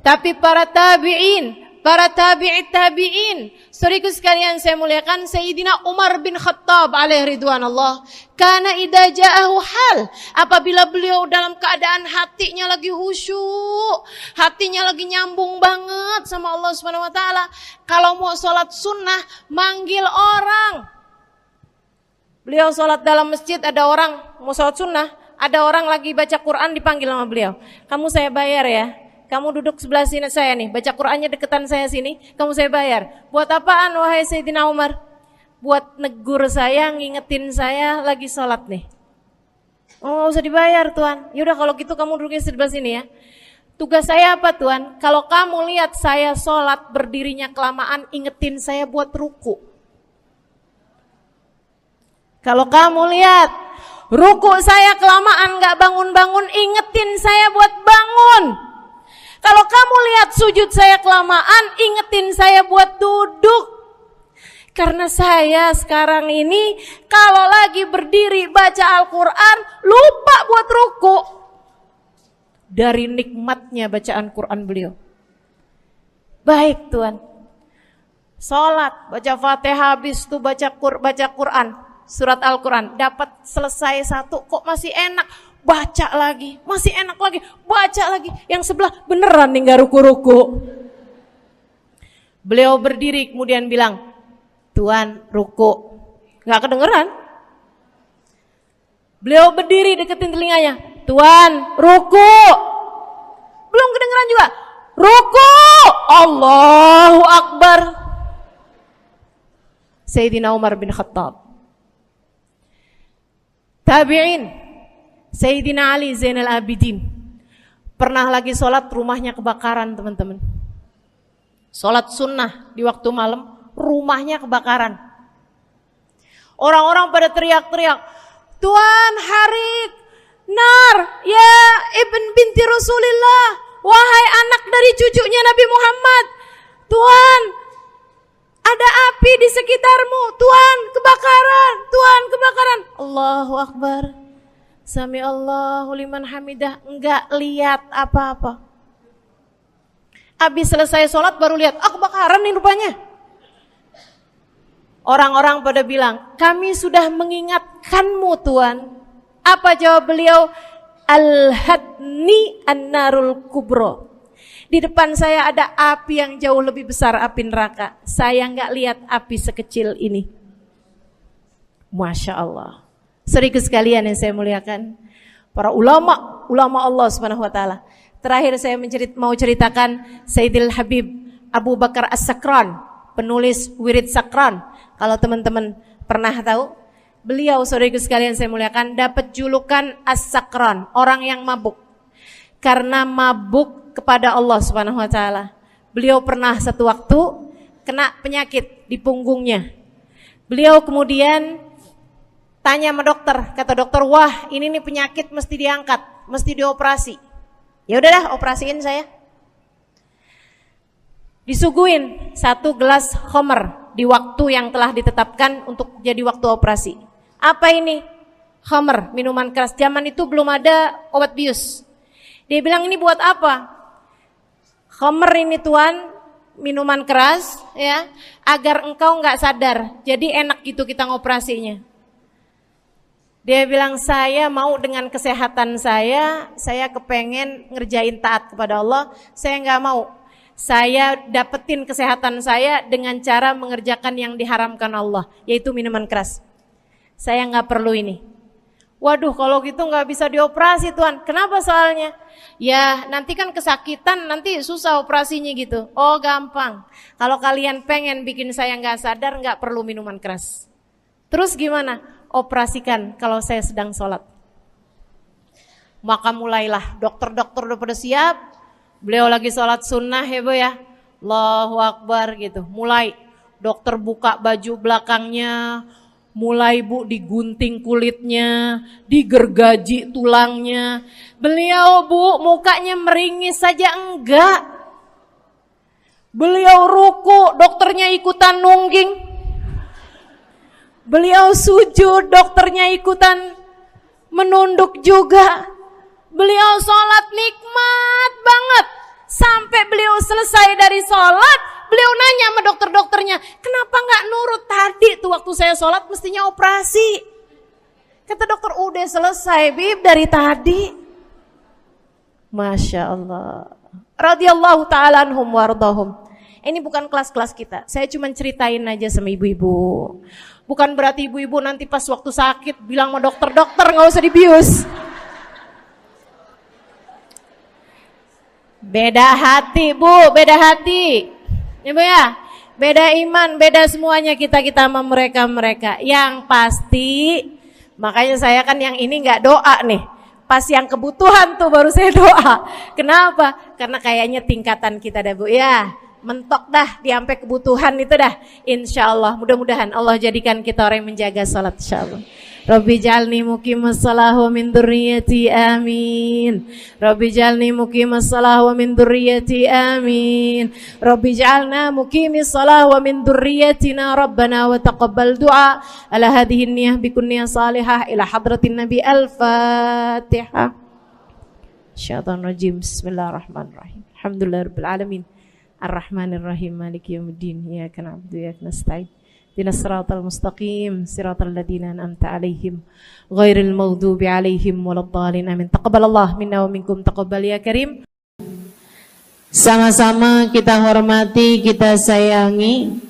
Speaker 1: tapi para tabi'in, para tabi'it tabi'in. Saudaraku sekalian saya muliakan, Sayyidina Umar bin Khattab alaihi ridwanallah, kana idza ja'ahu hal, apabila beliau dalam keadaan hatinya lagi khusyuk, hatinya lagi nyambung banget sama Allah Subhanahu wa taala, kalau mau sholat sunnah manggil orang. Beliau sholat dalam masjid, ada orang mau sholat sunnah, ada orang lagi baca Quran dipanggil sama beliau. Kamu saya bayar ya, kamu duduk sebelah sini saya nih, baca Qurannya deketan saya sini, kamu saya bayar. Buat apaan wahai Sayyidina Umar? Buat negur saya, ngingetin saya lagi sholat nih. Oh gak usah dibayar Tuan. Yaudah kalau gitu kamu duduknya sebelah sini ya. Tugas saya apa Tuan? Kalau kamu lihat saya sholat berdirinya kelamaan, ingetin saya buat ruku. Kalau kamu lihat ruku saya kelamaan gak bangun-bangun, ingetin saya buat bangun. Kalau kamu lihat sujud saya kelamaan, ingetin saya buat duduk. Karena saya sekarang ini kalau lagi berdiri baca Al-Quran, lupa buat ruku. Dari nikmatnya bacaan Quran beliau. Baik Tuhan, sholat, baca Fatihah, habis itu baca Quran, surat Al-Quran, dapat selesai satu, kok masih enak, baca lagi, masih enak lagi, baca lagi. Yang sebelah beneran nih gak ruku-ruku. Beliau berdiri kemudian bilang, Tuan ruku, gak kedengeran. Beliau berdiri deketin telinganya, Tuan ruku, belum kedengeran juga. Ruku, Allahu Akbar. Sayyidina Umar bin Khattab. Tabi'in, Sayyidina Ali Zainal Abidin. Pernah lagi sholat, rumahnya kebakaran, teman-teman. Sholat sunnah di waktu malam, rumahnya kebakaran. Orang-orang pada teriak-teriak, Tuan Harik, nar, ya ibn binti Rasulillah, wahai anak dari cucunya Nabi Muhammad. Tuan, ada api di sekitarmu. Tuan, kebakaran. Tuan, kebakaran. Allahu Akbar. Sami Allahu liman hamidah. Enggak lihat apa-apa. Habis selesai sholat baru lihat, kebakaran nih rupanya. Orang-orang pada bilang, kami sudah mengingatkanmu Tuan. Apa jawab beliau? Al-hadni an-narul kubro. Di depan saya ada api yang jauh lebih besar, api neraka. Saya nggak lihat api sekecil ini. Masya Allah. Saudara sekalian yang saya muliakan, para ulama Allah Subhanahu Wa Taala. Terakhir saya mau ceritakan Sayyidil Habib Abu Bakar As-Sakran, penulis Wirid Sakran. Kalau teman-teman pernah tahu, beliau saudara sekalian saya muliakan dapat julukan As-Sakran, orang yang mabuk. Karena mabuk kepada Allah Subhanahu Wa Taala. Beliau pernah satu waktu kena penyakit di punggungnya. Beliau kemudian tanya sama dokter, kata dokter, wah ini nih penyakit mesti diangkat, mesti dioperasi. Ya udahlah, operasiin saya. Disuguhin 1 gelas khamr di waktu yang telah ditetapkan untuk jadi waktu operasi. Apa ini? Khamr, minuman keras. Zaman itu belum ada obat bius. Dia bilang, ini buat apa? Khamr ini Tuan, minuman keras ya, agar engkau enggak sadar. Jadi enak gitu kita ngoperasinya. Dia bilang, saya mau dengan kesehatan saya kepengen ngerjain taat kepada Allah, saya enggak mau. Saya dapetin kesehatan saya dengan cara mengerjakan yang diharamkan Allah, yaitu minuman keras. Saya enggak perlu ini. Waduh, kalau gitu nggak bisa dioperasi Tuan. Kenapa soalnya? Ya nanti kan kesakitan, nanti susah operasinya gitu. Oh gampang. Kalau kalian pengen bikin saya nggak sadar, nggak perlu minuman keras. Terus gimana? Operasikan kalau saya sedang sholat. Maka mulailah, dokter-dokter udah pada siap. Beliau lagi sholat sunnah ya Bu ya. Allahu Akbar gitu. Mulai dokter buka baju belakangnya. Mulai Bu digunting kulitnya, digergaji tulangnya. Beliau Bu mukanya meringis saja enggak. Beliau ruku, dokternya ikutan nungging. Beliau sujud, dokternya ikutan menunduk juga. Beliau sholat nikmat banget. Sampai beliau selesai dari sholat, beliau nanya sama dokter-dokternya, kenapa nggak nurut tadi tuh waktu saya sholat mestinya operasi? Kata dokter, udah selesai Bib dari tadi. Masya Allah. Radiyallahu ta'ala anhum wardahum. Ini bukan kelas-kelas kita, saya cuma ceritain aja sama ibu-ibu. Bukan berarti ibu-ibu nanti pas waktu sakit bilang sama dokter-dokter nggak usah dibius. Beda hati Bu, beda hati. Ya Bu ya, beda iman, beda semuanya kita sama mereka. Yang pasti, makanya saya kan yang ini nggak doa nih. Pas yang kebutuhan tuh baru saya doa. Kenapa? Karena kayaknya tingkatan kita dah Bu ya. Mentok dah, sampai kebutuhan itu dah. Insya Allah, mudah-mudahan Allah jadikan kita orang yang menjaga salat insya Allah. Rabbi jalni muqimas salah wa min dzurriyyati amin. Rabbi jalni muqimas salah wa min dzurriyyati amin. Rabbi jalna muqimis salah wa min dzurriyyatina rabbana wa taqabbal du'a. Ala hadhihi niyyah bikun niyyah salihah ila hadratin nabi al-fatihah. Syaitanir rajim. Bismillahirrahmanirrahim. Alhamdulillahirabbil alamin. Ar-Rahmanir-Rahim. Maliki yaumiddin. Iyyaka na'budu wa iyyaka nasta'in. Ihdinas siratal mustaqim, siratal ladzina an'amta 'alaihim, ghairil maghdubi 'alaihim waladdallin. Amin. Taqabbalallahu minna wa minkum, taqabbal ya karim. Sama-sama kita hormati, kita sayangi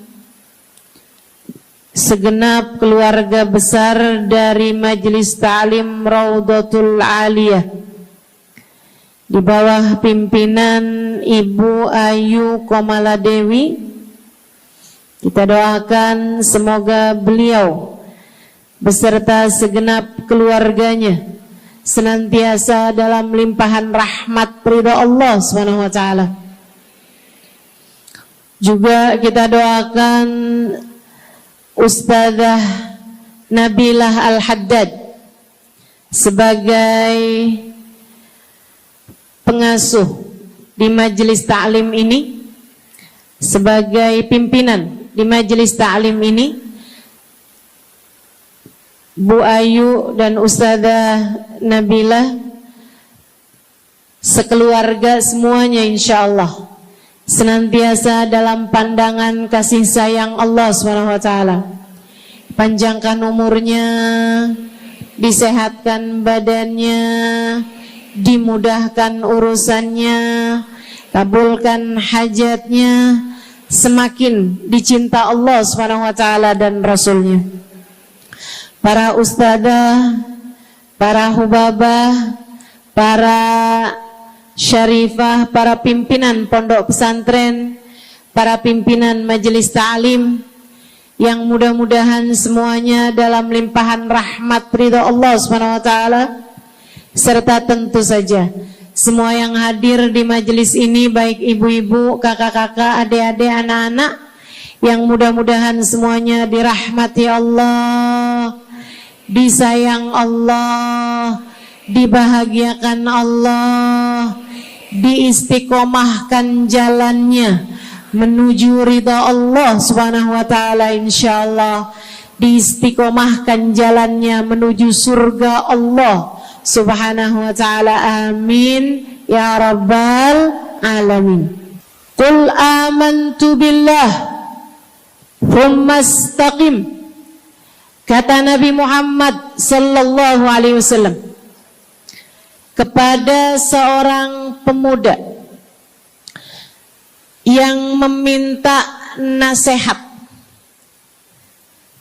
Speaker 1: segenap keluarga besar dari Majelis Ta'lim Raudhatul Aliyah di bawah pimpinan Ibu Ayu Komaladewi Kita doakan semoga beliau beserta segenap keluarganya senantiasa dalam limpahan rahmat ridha Allah Subhanahu wa taala. Juga kita doakan Ustazah Nabilah Al-Haddad sebagai pengasuh di majelis ta'lim ini, sebagai pimpinan di majelis ta'lim ini, Bu Ayu dan Ustazah Nabilah sekeluarga semuanya insyaallah senantiasa dalam pandangan kasih sayang Allah SWT. Panjangkan umurnya, disehatkan badannya, dimudahkan urusannya, kabulkan hajatnya, semakin dicinta Allah SWT dan Rasulnya. Para ustadzah, para hubabah, para syarifah, para pimpinan pondok pesantren, para pimpinan majelis ta'lim, yang mudah-mudahan semuanya dalam limpahan rahmat ridha Allah SWT, serta tentu saja semua yang hadir di majelis ini, baik ibu-ibu, kakak-kakak, adik-adik, anak-anak, yang mudah-mudahan semuanya dirahmati Allah, disayang Allah, dibahagiakan Allah, diistiqomahkan jalannya menuju ridha Allah Subhanahu wa taala, insyaallah diistiqomahkan jalannya menuju surga Allah Subhanahu wa taala. Amin ya rabbal alamin. Qul amantu billah thumma istaqim, kata Nabi Muhammad sallallahu alaihi wasallam kepada seorang pemuda yang meminta nasihat,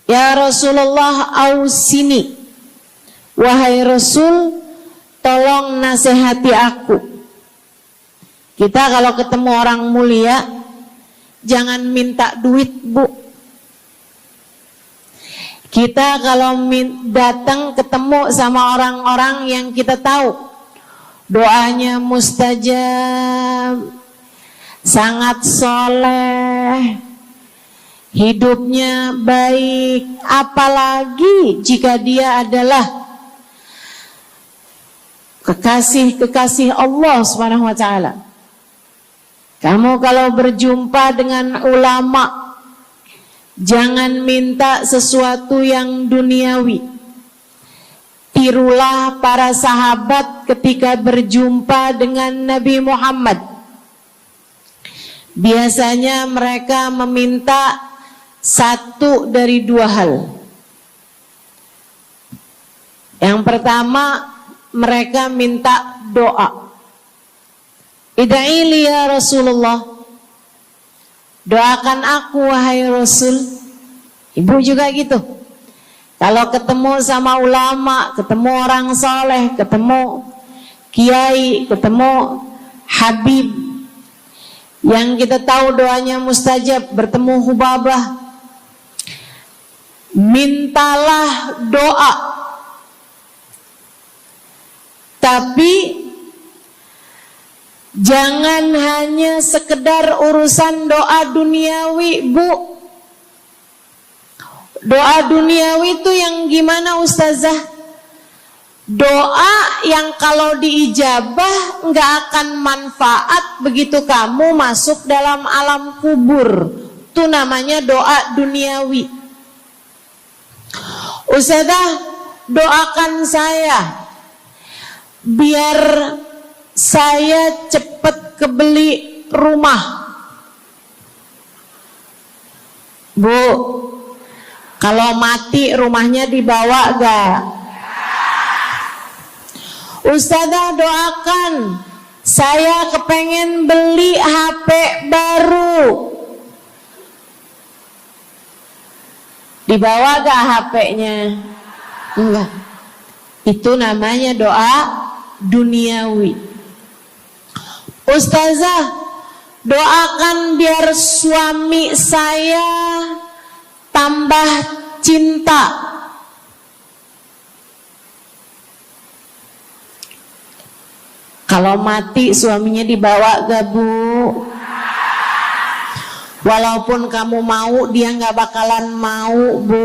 Speaker 1: ya Rasulullah ausini, wahai Rasul tolong nasihati aku. Kita kalau ketemu orang mulia jangan minta duit, Bu. Kita kalau datang ketemu sama orang-orang yang kita tahu doanya mustajab, sangat soleh, hidupnya baik, apalagi jika dia adalah kekasih-kekasih Allah Subhanahu wa taala. Kamu kalau berjumpa dengan ulama, jangan minta sesuatu yang duniawi. Tirulah para sahabat ketika berjumpa dengan Nabi Muhammad. Biasanya mereka meminta satu dari dua hal. Yang pertama, mereka minta doa. Ida'ili ya Rasulullah, doakan aku wahai Rasul. Ibu juga gitu. Kalau ketemu sama ulama, ketemu orang soleh, ketemu kiai, ketemu habib yang kita tahu doanya mustajab, bertemu hubabah, mintalah doa. Tapi jangan hanya sekedar urusan doa duniawi, Bu. Doa duniawi itu yang gimana, Ustazah? Doa yang kalau diijabah nggak akan manfaat begitu kamu masuk dalam alam kubur. Itu namanya doa duniawi. Ustazah, doakan saya biar saya cepat kebeli rumah. Bu, kalau mati rumahnya dibawa gak? Ustazah, doakan saya kepengen beli HP baru. Dibawa gak HP-nya? Enggak. Itu namanya doa duniawi. Ustazah,
Speaker 2: Doakan biar suami saya tambah cinta. Kalau mati suaminya dibawa gak Bu? Walaupun kamu mau, dia gak bakalan mau Bu.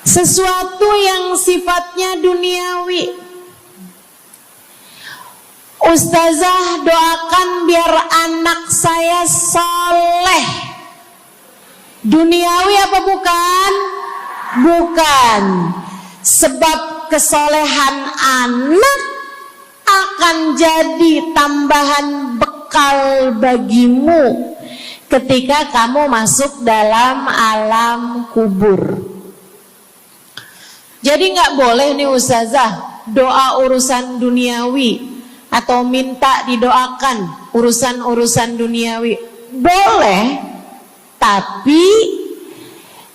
Speaker 2: Sesuatu yang sifatnya duniawi. Ustazah, doakan biar anak saya soleh. Duniawi apa bukan? Bukan. Sebab kesolehan anak akan jadi tambahan bekal bagimu ketika kamu masuk dalam alam kubur. Jadi gak boleh nih Ustazah doa urusan duniawi atau minta didoakan urusan-urusan duniawi. Boleh, tapi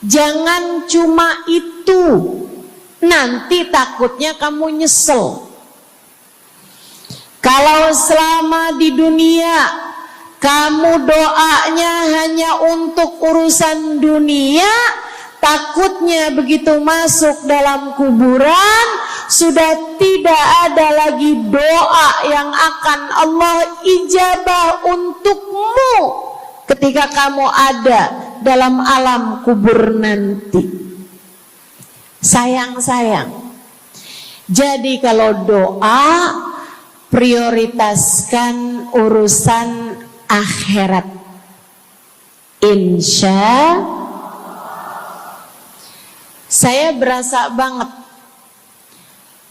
Speaker 2: jangan cuma itu. Nanti takutnya kamu nyesel. Kalau selama di dunia kamu doanya hanya untuk urusan dunia, takutnya begitu masuk dalam kuburan sudah tidak ada lagi doa yang akan Allah ijabah untukmu ketika kamu ada dalam alam kubur nanti. Sayang-sayang. Jadi kalau doa, prioritaskan urusan akhirat. Insya saya berasa banget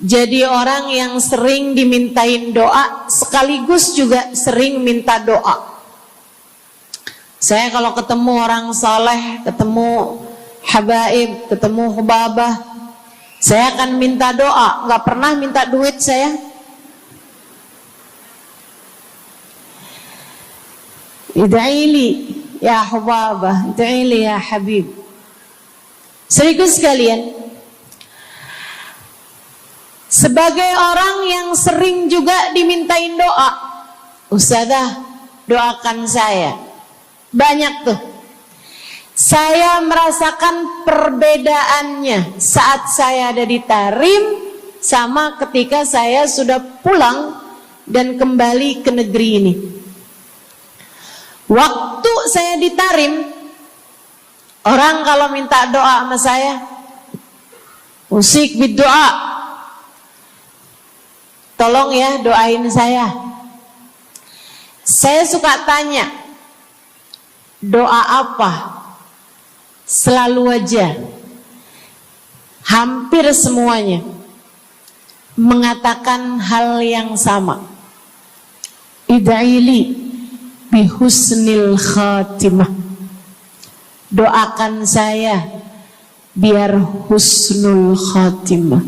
Speaker 2: jadi orang yang sering dimintain doa sekaligus juga sering minta doa. Saya kalau ketemu orang saleh, ketemu habaib, ketemu hubabah, saya akan minta doa, nggak pernah minta duit saya. Ida'ili ya hubabah, ida'ili ya habib. Serius sekalian, sebagai orang yang sering juga dimintain doa, Ustazah doakan saya. Banyak tuh. Saya merasakan perbedaannya saat saya ada di Tarim sama ketika saya sudah pulang dan kembali ke negeri ini. Waktu saya di Tarim, orang kalau minta doa sama saya, usik berdoa, tolong ya doain saya. Saya suka tanya, doa apa? Selalu aja, hampir semuanya mengatakan hal yang sama. Ida'ili bihusnil khatimah. Doakan saya biar husnul khatimah.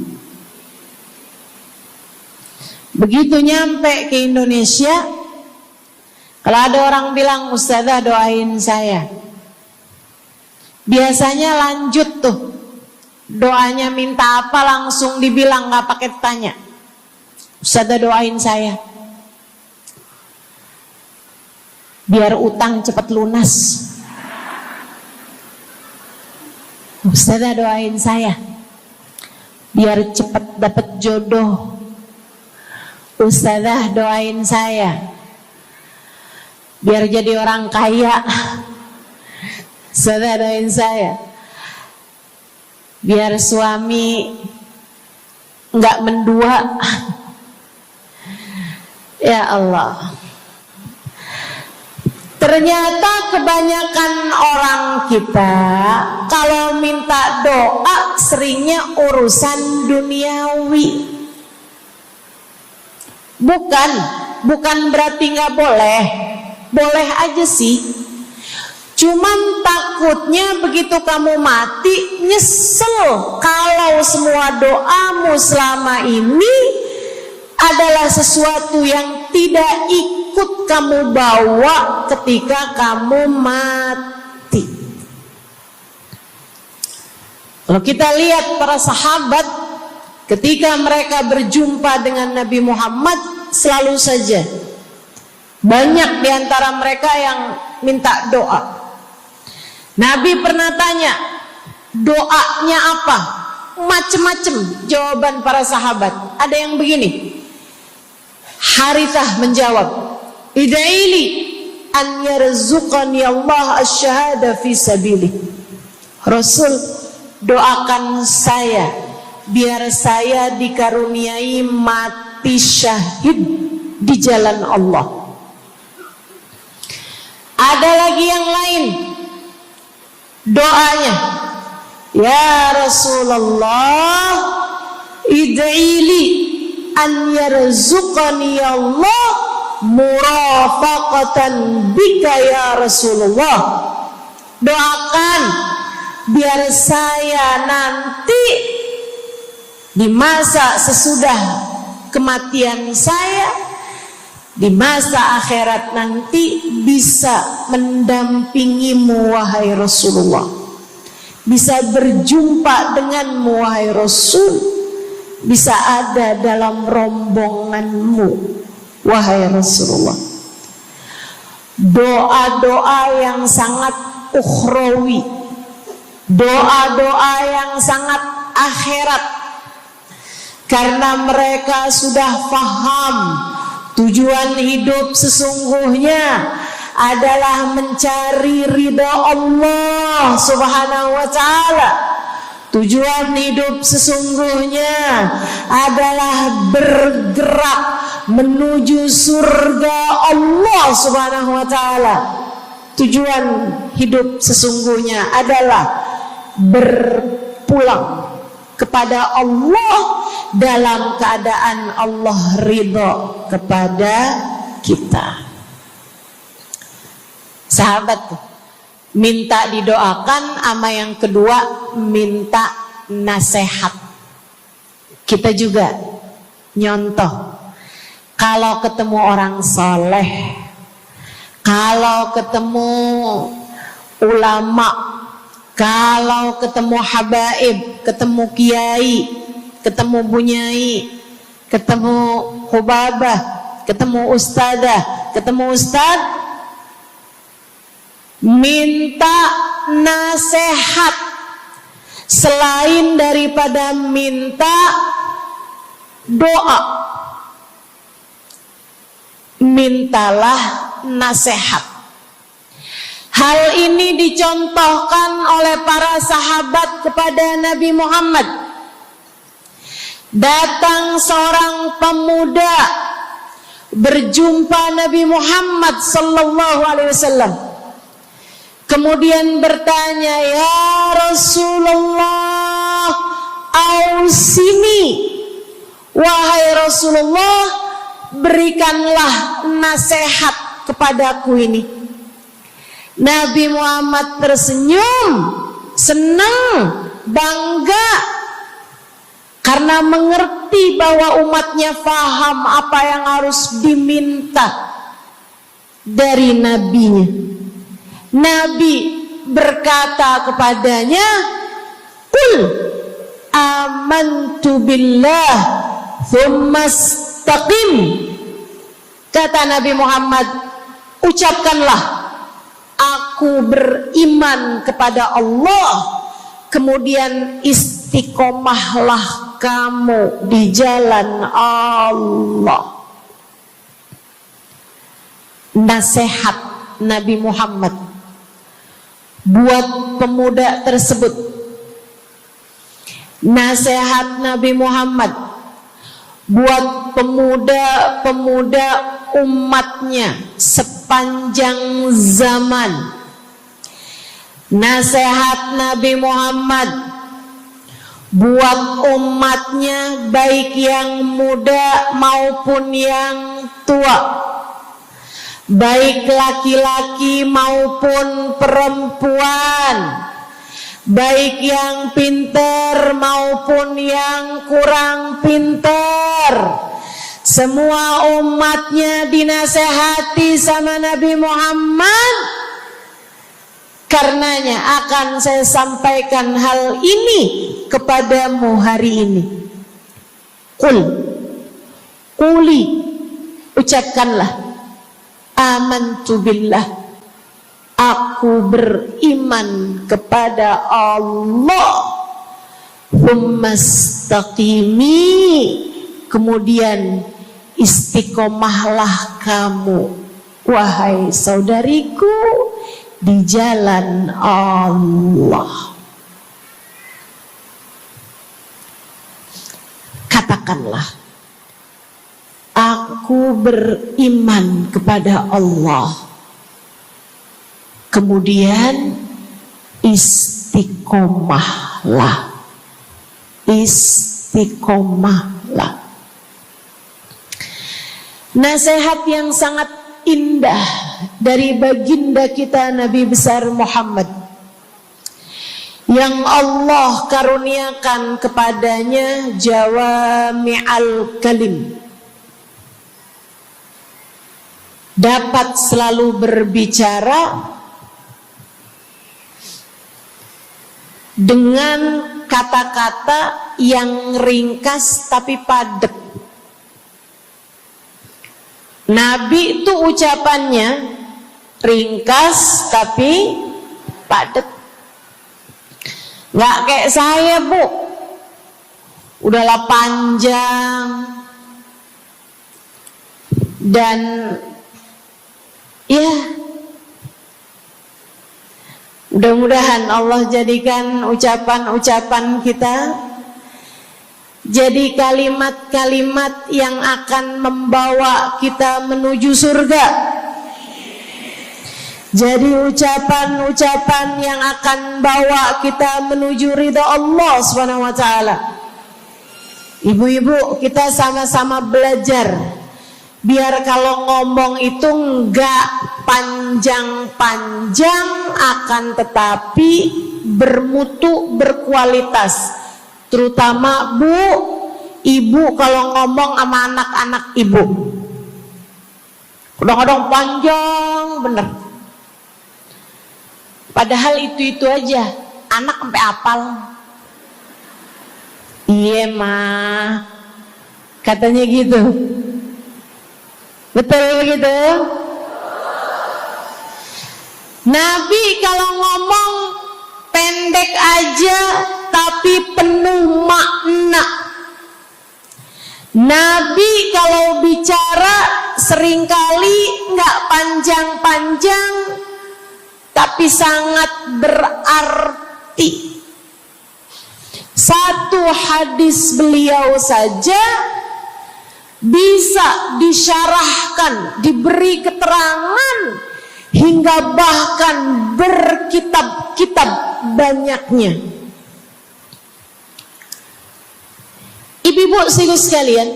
Speaker 2: Begitu nyampe ke Indonesia, kalau ada orang bilang Ustazah doain saya, biasanya lanjut tuh doanya, minta apa langsung dibilang, nggak pakai tanya. Ustazah doain saya biar utang cepat lunas. Ustazah doain saya biar cepat dapat jodoh. Ustazah doain saya biar jadi orang kaya. Ustazah doain saya biar suami nggak mendua. Ya Allah, ternyata kebanyakan orang kita kalau minta doa seringnya urusan duniawi. Bukan berarti nggak boleh, boleh aja sih. Cuman takutnya begitu kamu mati nyesel kalau semua doamu selama ini adalah sesuatu yang tidak ikut kamu bawa ketika kamu mati. Kalau kita lihat para sahabat ketika mereka berjumpa dengan Nabi Muhammad, selalu saja banyak di antara mereka yang minta doa. Nabi pernah tanya, doanya apa? Macem-macem jawaban para sahabat. Ada yang begini, Harithah menjawab, ida'ili an yarzuqani Allah asyhada fi sabilih. Rasul, doakan saya biar saya dikaruniai mati syahid di jalan Allah. Ada lagi yang lain doanya, ya Rasulullah, id'ili an yarzuqani Allah murafaqatan bika ya Rasulullah. Doakan biar saya nanti di masa sesudah kematian saya, di masa akhirat nanti, bisa mendampingimu wahai Rasulullah, bisa berjumpa denganmu wahai Rasul, bisa ada dalam rombonganmu wahai Rasulullah. Doa-doa yang sangat ukhrawi, doa-doa yang sangat akhirat, karena mereka sudah faham tujuan hidup sesungguhnya adalah mencari ridha Allah Subhanahu wa ta'ala. Tujuan hidup sesungguhnya adalah bergerak menuju surga Allah Subhanahu wa ta'ala. Tujuan hidup sesungguhnya adalah berpulang kepada Allah dalam keadaan Allah ridha kepada kita. Sahabat, minta didoakan, ama yang kedua minta nasihat. Kita juga nyontoh, kalau ketemu orang soleh, kalau ketemu ulama, kalau ketemu habaib, ketemu kiai, ketemu bunyai, ketemu hubabah, ketemu ustadzah, ketemu ustad, minta nasihat. Selain daripada minta doa, mintalah nasihat. Hal ini dicontohkan oleh para sahabat kepada Nabi Muhammad. Datang seorang pemuda berjumpa Nabi Muhammad sallallahu alaihi wasallam. Kemudian bertanya, ya Rasulullah, ausini, wahai Rasulullah, berikanlah nasihat kepadaku ini. Nabi Muhammad tersenyum, senang, bangga, karena mengerti bahwa umatnya faham apa yang harus diminta dari nabinya. Nabi berkata kepadanya, qul amantu billah thumma istaqim. Kata Nabi Muhammad, ucapkanlah, aku beriman kepada Allah, kemudian istiqomahlah kamu di jalan Allah. Nasihat Nabi Muhammad buat pemuda tersebut, nasihat Nabi Muhammad buat pemuda-pemuda umatnya sepanjang zaman. Nasihat Nabi Muhammad buat umatnya, baik yang muda maupun yang tua, baik laki-laki maupun perempuan, baik yang pintar maupun yang kurang pintar. Semua umatnya dinasehati sama Nabi Muhammad. Karenanya akan saya sampaikan hal ini kepadamu hari ini. Quli, ucapkanlah, amantu billah, aku beriman kepada Allah. Tsumastaqimi, kemudian istiqomahlah kamu, wahai saudariku, di jalan Allah. Katakanlah, aku beriman kepada Allah. Kemudian istiqomahlah. Istiqomahlah. Nasihat yang sangat indah dari baginda kita Nabi besar Muhammad, yang Allah karuniakan kepadanya jawami'al kalim, dapat selalu berbicara dengan kata-kata yang ringkas tapi padat. Nabi itu ucapannya ringkas tapi padat. Nggak kayak saya, Bu, udahlah panjang dan ya, mudah-mudahan Allah jadikan ucapan-ucapan kita jadi kalimat-kalimat yang akan membawa kita menuju surga. Jadi ucapan-ucapan yang akan bawa kita menuju ridha Allah Subhanahu wa taala. Ibu-ibu, kita sama-sama belajar biar kalau ngomong itu enggak panjang-panjang, akan tetapi bermutu, berkualitas. Terutama Bu, ibu kalau ngomong sama anak-anak ibu, kadang-kadang panjang bener. Padahal itu aja, anak sampai hafal. Iya mah, katanya gitu. Betul gitu? Nabi kalau ngomong pendek aja tapi penuh makna. Nabi kalau bicara seringkali nggak panjang-panjang tapi sangat berarti. Satu hadis beliau saja bisa disyarahkan, diberi keterangan, hingga bahkan berkitab-kitab banyaknya. Ibu-ibu sekalian,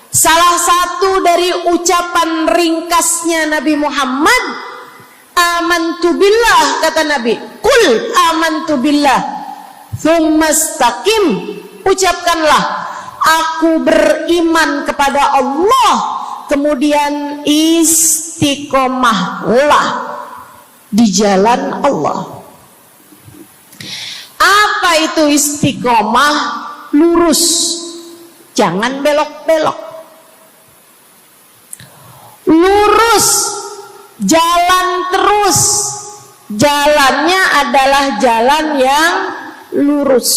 Speaker 2: salah satu dari ucapan ringkasnya Nabi Muhammad, amantu billah, kata Nabi, qul amantu billah, tsumastaqim, ucapkanlah, aku beriman kepada Allah, kemudian istiqomahlah di jalan Allah. Apa itu istiqomah? Lurus, jangan belok-belok. Lurus, jalan terus. Jalannya adalah jalan yang lurus.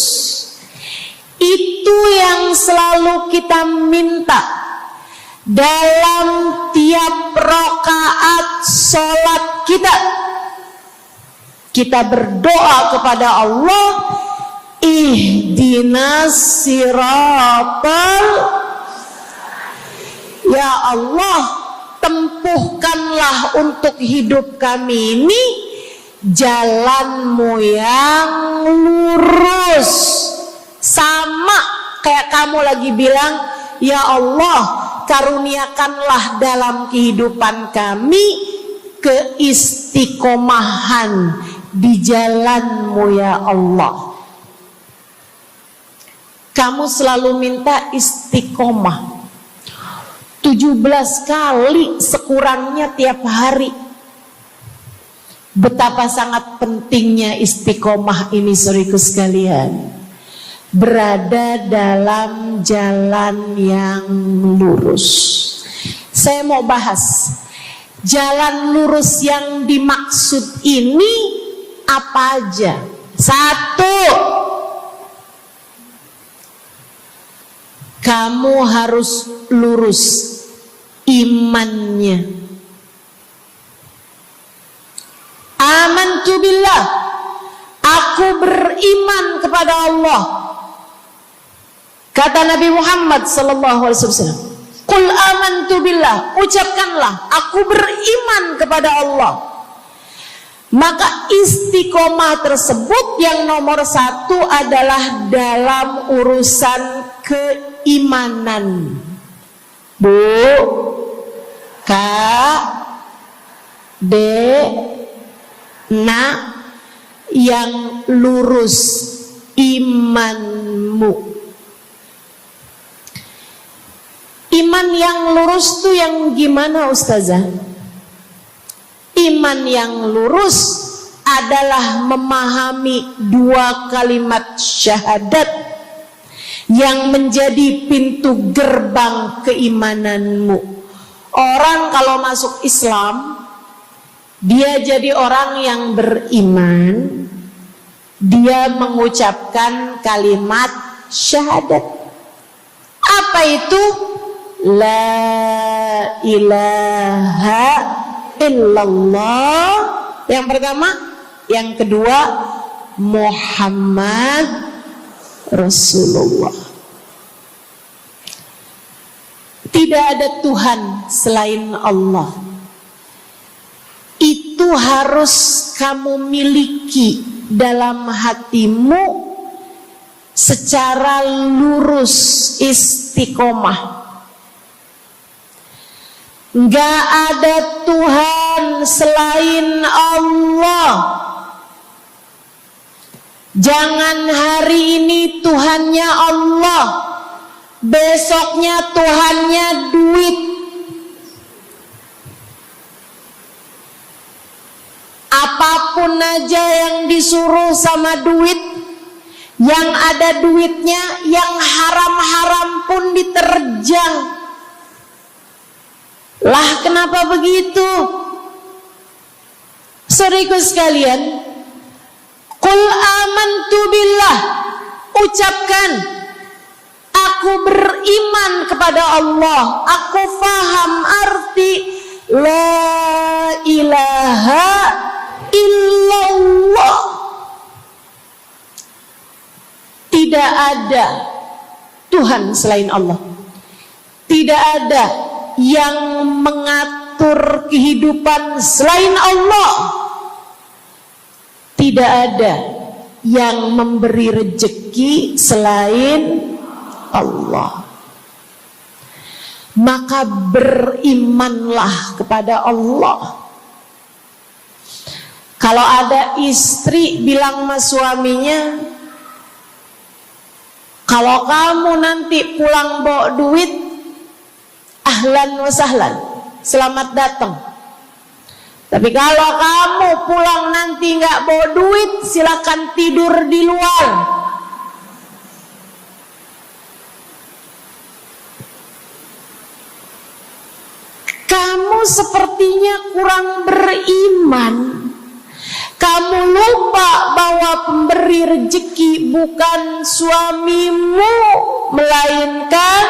Speaker 2: Itu yang selalu kita minta dalam tiap rakaat sholat kita. Kita berdoa kepada Allah, ihdinas siratal, ya Allah, tempuhkanlah untuk hidup kami ini jalanmu yang lurus. Sama kayak kamu lagi bilang, ya Allah, karuniakanlah dalam kehidupan kami keistiqomahan di jalanmu ya Allah. Kamu selalu minta istiqomah 17 kali sekurangnya tiap hari. Betapa sangat pentingnya istiqomah ini, saudaraku sekalian. berada dalam jalan yang lurus. Saya mau bahas jalan lurus yang dimaksud ini apa aja. 1, kamu harus lurus imannya. Amantu billah, aku beriman kepada Allah. Kata Nabi Muhammad sallallahu alaihi wasallam, "Qul amantu billah," ucapkanlah, aku beriman kepada Allah. Maka istiqomah tersebut yang nomor 1 adalah dalam urusan keimanan. Bu, Kak, Dek, Nak, yang lurus imanmu. Iman yang lurus tuh yang gimana, Ustazah? Iman yang lurus adalah memahami 2 kalimat syahadat yang menjadi pintu gerbang keimananmu. Orang kalau masuk Islam, dia jadi orang yang beriman, dia mengucapkan kalimat syahadat. Apa itu? La ilaha illallah. Yang pertama. Yang kedua, Muhammad Rasulullah. Tidak ada Tuhan selain Allah. Itu harus kamu miliki dalam hatimu secara lurus, istiqomah. Gak ada Tuhan selain Allah. Jangan hari ini Tuhannya Allah, besoknya Tuhannya duit. Apapun aja yang disuruh sama duit, yang ada duitnya, yang haram-haram pun diterjang. Lah kenapa begitu? Saudaraku sekalian, Qul amantu billah, ucapkan, aku beriman kepada Allah. Aku faham arti la ilaha illallah. Tidak ada Tuhan selain Allah. Tidak ada yang mengatur kehidupan selain Allah. Tidak ada yang memberi rezeki selain Allah. Maka berimanlah kepada Allah. Kalau ada istri bilang sama suaminya, kalau kamu nanti pulang bawa duit, ahlan wa sahlan, selamat datang. Tapi kalau kamu pulang nanti nggak bawa duit, silakan tidur di luar. Kamu sepertinya kurang beriman. Kamu lupa bahwa pemberi rezeki bukan suamimu, melainkan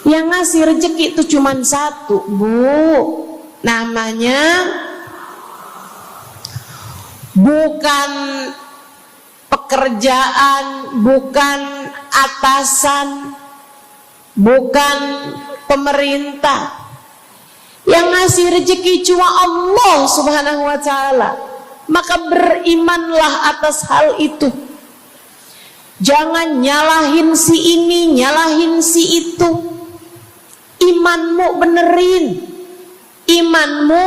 Speaker 2: yang ngasih rezeki itu cuma satu, Bu. Namanya bukan pekerjaan, bukan atasan, bukan pemerintah. Yang ngasih rezeki cuma Allah Subhanahu wa ta'ala. Maka berimanlah atas hal itu. Jangan nyalahin si ini, nyalahin si itu. Imanmu benerin. Imanmu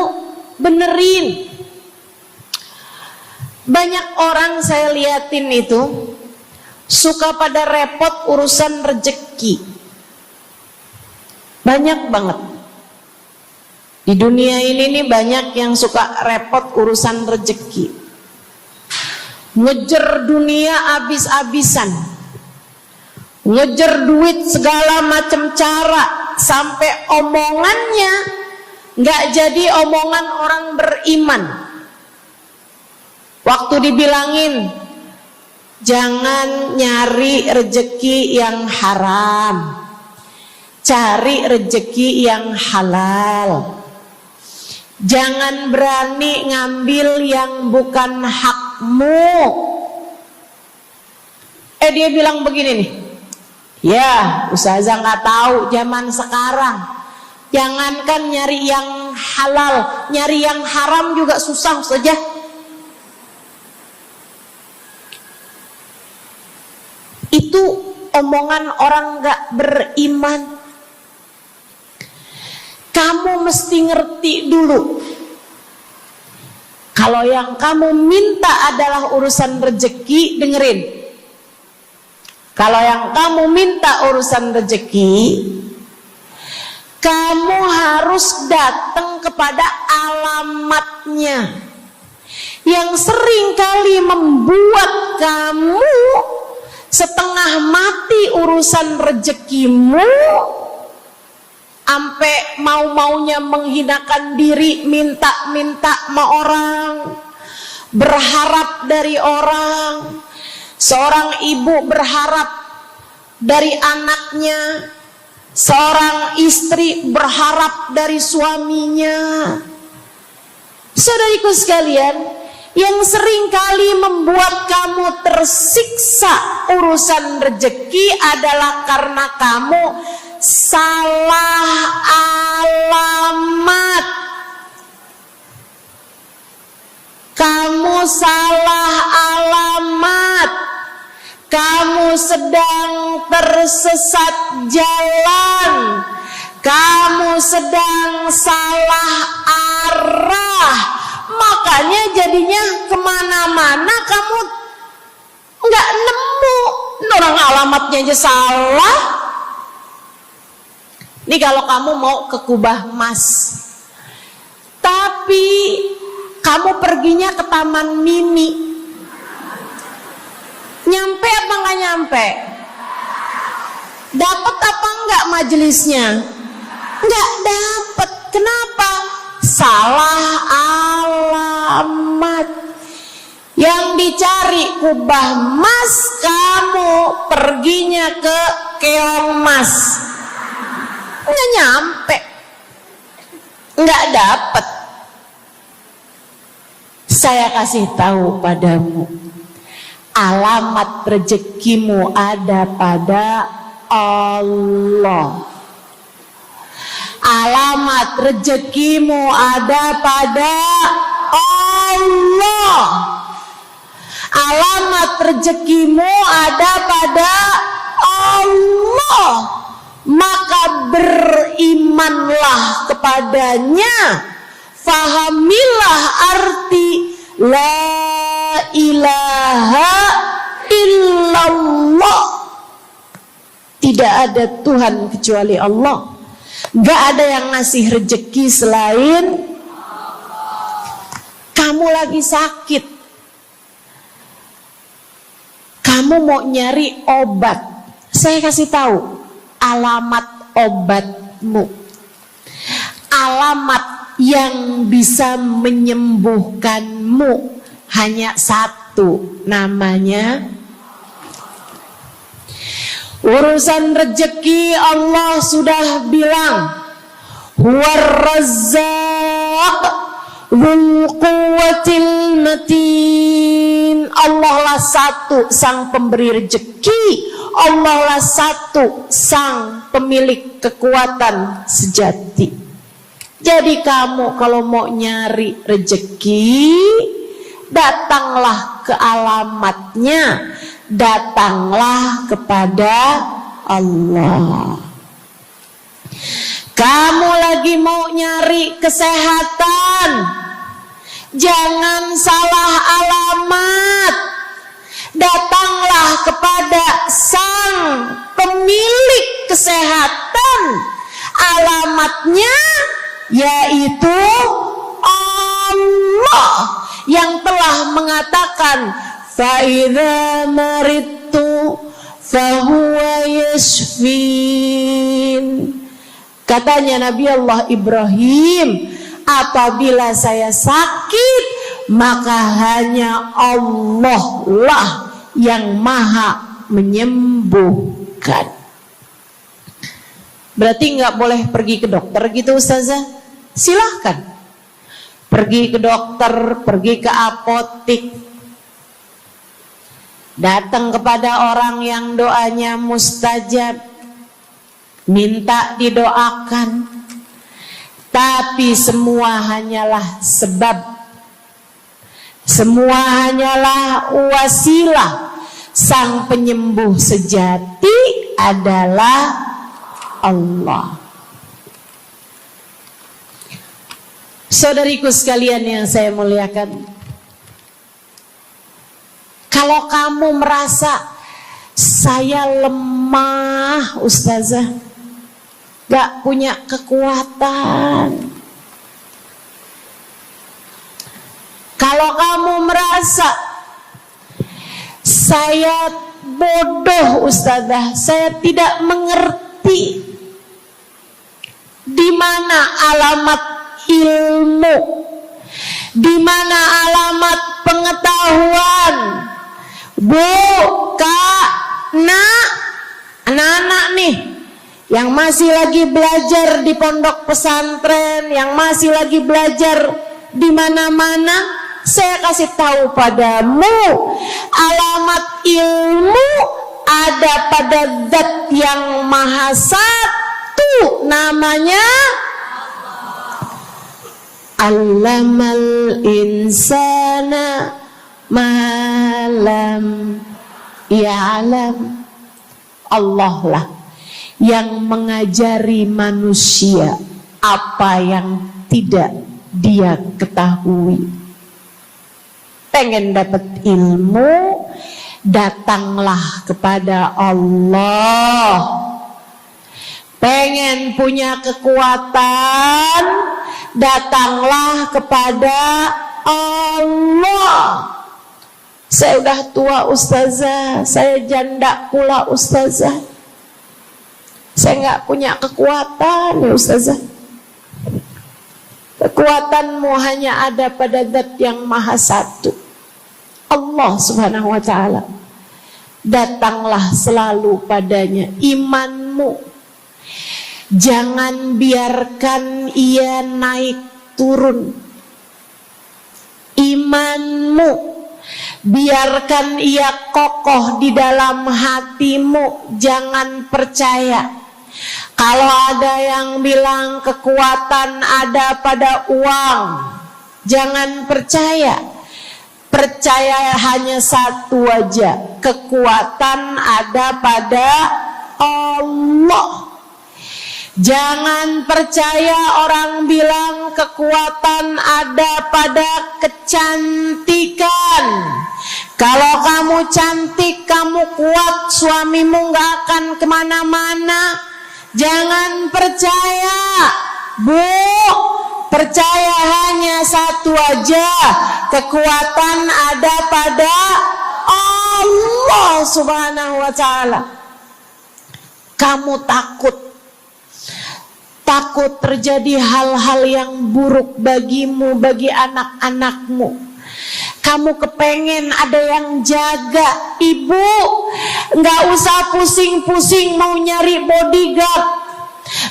Speaker 2: benerin. Banyak orang saya liatin itu suka pada repot urusan rezeki. Banyak banget. Di dunia ini nih banyak yang suka repot urusan rezeki. ngejar dunia abis-abisan, ngejar duit segala macam cara, sampai omongannya nggak jadi omongan orang beriman. Waktu dibilangin jangan nyari rejeki yang haram, cari rejeki yang halal. Jangan berani ngambil yang bukan hakmu. Dia bilang begini nih, ya ustazah nggak tahu zaman sekarang, jangankan nyari yang halal, nyari yang haram juga susah saja. Itu omongan orang nggak beriman. Kamu mesti ngerti dulu, kalau yang kamu minta adalah urusan rezeki, dengerin. Kalau yang kamu minta urusan rezeki, kamu harus datang kepada alamatnya. Yang sering kali membuat kamu setengah mati urusan rezekimu, sampai mau-maunya menghinakan diri, minta-minta sama orang, berharap dari orang. Seorang ibu berharap dari anaknya, seorang istri berharap dari suaminya. Saudariku sekalian, yang sering kali membuat kamu tersiksa urusan rezeki adalah karena kamu salah alamat. Kamu salah alamat. Kamu sedang tersesat jalan. Kamu sedang salah arah. Makanya jadinya kemana-mana kamu nggak nemu. Orang alamatnya aja salah. Ini kalau kamu mau ke Kubah Mas, tapi kamu perginya ke Taman Mini, nyampe apa nggak nyampe? Dapat apa enggak majelisnya? Nggak dapat. Kenapa? Salah alamat. Yang dicari Kubah Mas, kamu perginya ke Keong Mas. Nggak nyampe, nggak dapat. Saya kasih tahu padamu, alamat rezekimu ada pada Allah. Alamat rezekimu ada pada Allah. Alamat rezekimu ada pada Allah. Maka berimanlah kepadanya, fahamilah arti la ilaha illallah. Tidak ada Tuhan kecuali Allah. Gak ada yang ngasih rezeki selain kamu. Lagi sakit, kamu mau nyari obat, saya kasih tahu alamat obatmu. Alamat yang bisa menyembuhkanmu hanya satu, namanya urusan rezeki. Allah sudah bilang, huwar razzaq dzul quwwatil matin. Allah lah satu sang pemberi rezeki. Allah lah satu sang pemilik kekuatan sejati. Jadi kamu kalau mau nyari rezeki, datanglah ke alamatnya, datanglah kepada Allah. Kamu lagi mau nyari kesehatan, jangan salah alamat. Datanglah kepada sang pemilik kesehatan. Alamatnya yaitu Allah yang telah mengatakan, fa idza maridtu fa huwa yashfin. Katanya Nabi Allah Ibrahim, apabila saya sakit, maka hanya Allah lah yang maha menyembuhkan. Berarti nggak boleh pergi ke dokter gitu Ustazah? Silahkan pergi ke dokter, pergi ke apotik, datang kepada orang yang doanya mustajab, minta didoakan. Tapi semua hanyalah sebab, semua hanyalah wasilah. Sang penyembuh sejati adalah Allah. Saudariku sekalian yang saya muliakan, kalau kamu merasa saya lemah Ustazah, gak punya kekuatan, kalau kamu merasa saya bodoh Ustazah, saya tidak mengerti di mana alamat ilmu, di mana alamat pengetahuan. Bu, Kak, Nak, anak-anak nih yang masih lagi belajar di pondok pesantren, yang masih lagi belajar di mana-mana, saya kasih tahu padamu, alamat ilmu ada pada Zat yang Maha Satu, namanya Allamal insana malam ya'lam. Allah lah yang mengajari manusia apa yang tidak dia ketahui. Pengen dapat ilmu, datanglah kepada Allah. Pengen punya kekuatan, datanglah kepada Allah. Saya udah tua Ustazah, saya janda pula Ustazah, saya nggak punya kekuatan ya Ustazah. Kekuatanmu hanya ada pada Zat yang Maha Satu, Allah Subhanahu wa Ta'ala. Datanglah selalu padanya. Imanmu jangan biarkan ia naik turun. Imanmu biarkan ia kokoh di dalam hatimu. Jangan percaya kalau ada yang bilang kekuatan ada pada uang. Jangan percaya. Percaya hanya satu aja, kekuatan ada pada Allah. Jangan percaya orang bilang kekuatan ada pada kecantikan. Kalau kamu cantik, kamu kuat, suamimu gak akan kemana-mana. Jangan percaya, Bu. Percaya hanya satu aja, kekuatan ada pada Allah Subhanahu wa Ta'ala. Kamu takut terjadi hal-hal yang buruk bagimu, bagi anak-anakmu. Kamu kepengen ada yang jaga. Ibu, gak usah pusing-pusing mau nyari bodyguard,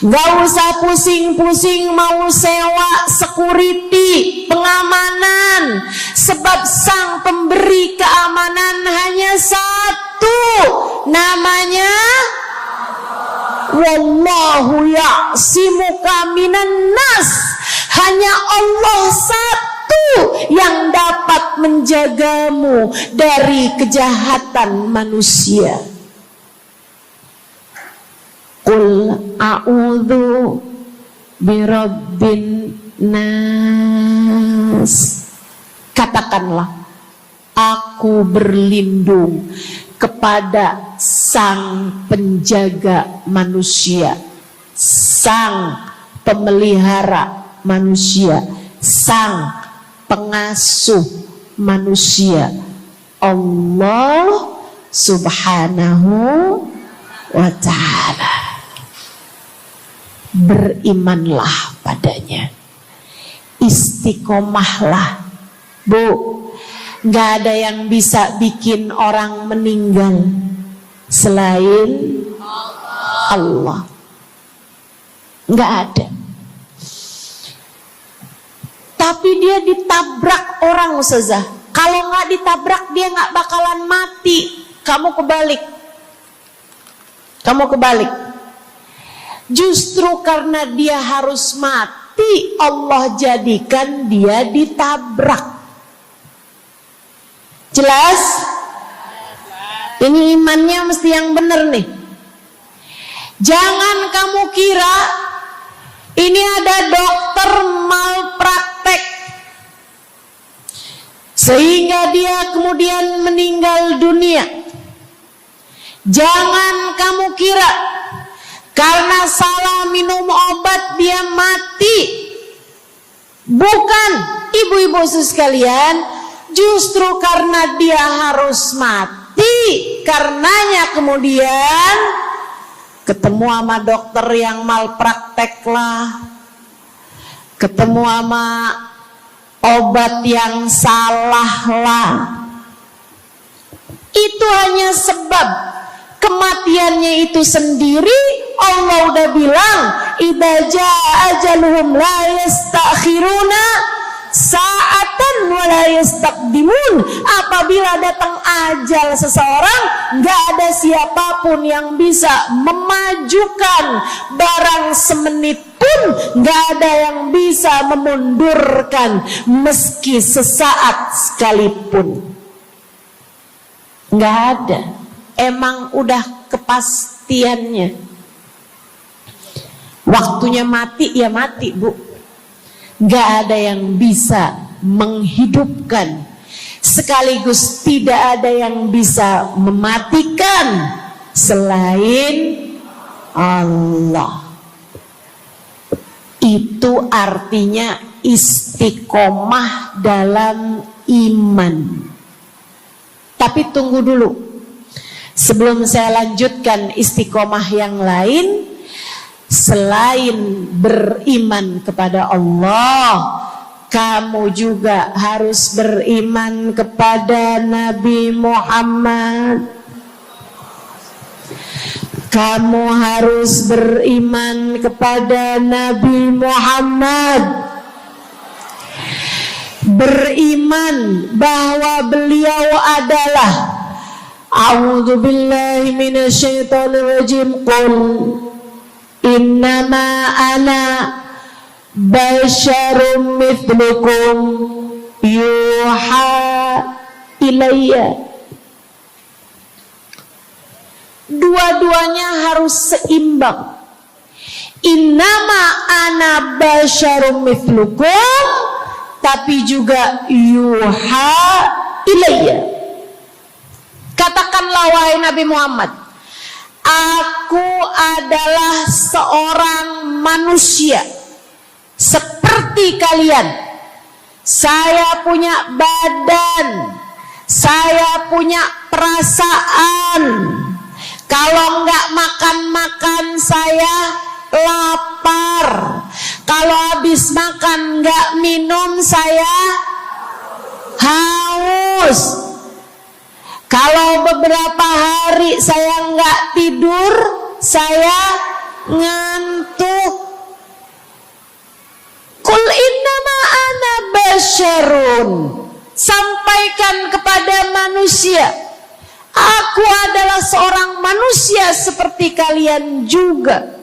Speaker 2: gak usah pusing-pusing mau sewa security, pengamanan. Sebab sang pemberi keamanan hanya satu, namanya Wallahu ya'simuka minan nas. Hanya Allah satu yang dapat menjagamu dari kejahatan manusia. Qul a'udzu birabbin nas. Katakanlah, aku berlindung kepada sang penjaga manusia, sang pemelihara manusia, sang pengasuh manusia. Allah Subhanahu wa ta'ala. Berimanlah padanya, istiqomahlah. Bu, gak ada yang bisa bikin orang meninggal selain Allah. Gak ada. Tapi dia ditabrak orang, Ustazah. Kalau gak ditabrak dia gak bakalan mati. Kamu kebalik. Justru karena dia harus mati, Allah jadikan dia ditabrak. Jelas? Ini imannya mesti yang benar nih. Jangan kamu kira ini ada dokter malpraktek sehingga dia kemudian meninggal dunia. Jangan kamu kira karena salah minum obat dia mati. Bukan, ibu-ibu sekalian, justru karena dia harus mati, karenanya kemudian ketemu sama dokter yang malpraktek lah, ketemu sama obat yang salah lah. Itu hanya sebab kematiannya itu sendiri. Allah udah bilang, idza jaa ajaluhum la yastakhiruna sa'atan wa la yastaqdimun. Apabila datang ajal seseorang, enggak ada siapapun yang bisa memajukan barang semenit pun, enggak ada yang bisa memundurkan meski sesaat sekalipun. Enggak ada. Emang udah kepastiannya. Waktunya mati ya mati, Bu. Gak ada yang bisa menghidupkan, sekaligus tidak ada yang bisa mematikan selain Allah. Itu artinya istiqomah dalam iman. Tapi tunggu dulu, sebelum saya lanjutkan istiqomah yang lain. Selain beriman kepada Allah, kamu juga harus beriman kepada Nabi Muhammad. Kamu harus beriman kepada Nabi Muhammad. Beriman bahwa beliau adalah, a'udzubillahi minasyaitonirrajim, qul innama ana basyarum mithlukum yuha ilayya. Dua-duanya harus seimbang. Innama ana basyarum mithlukum, tapi juga yuha ilayya. Katakanlah wahai Nabi Muhammad, aku adalah seorang manusia seperti kalian. Saya punya badan, saya punya perasaan. Kalau nggak makan-makan saya lapar. Kalau habis makan nggak minum saya haus. Kalau beberapa hari saya nggak tidur, saya ngantuk. Qul innama ana basyarun. Sampaikan kepada manusia, aku adalah seorang manusia seperti kalian juga.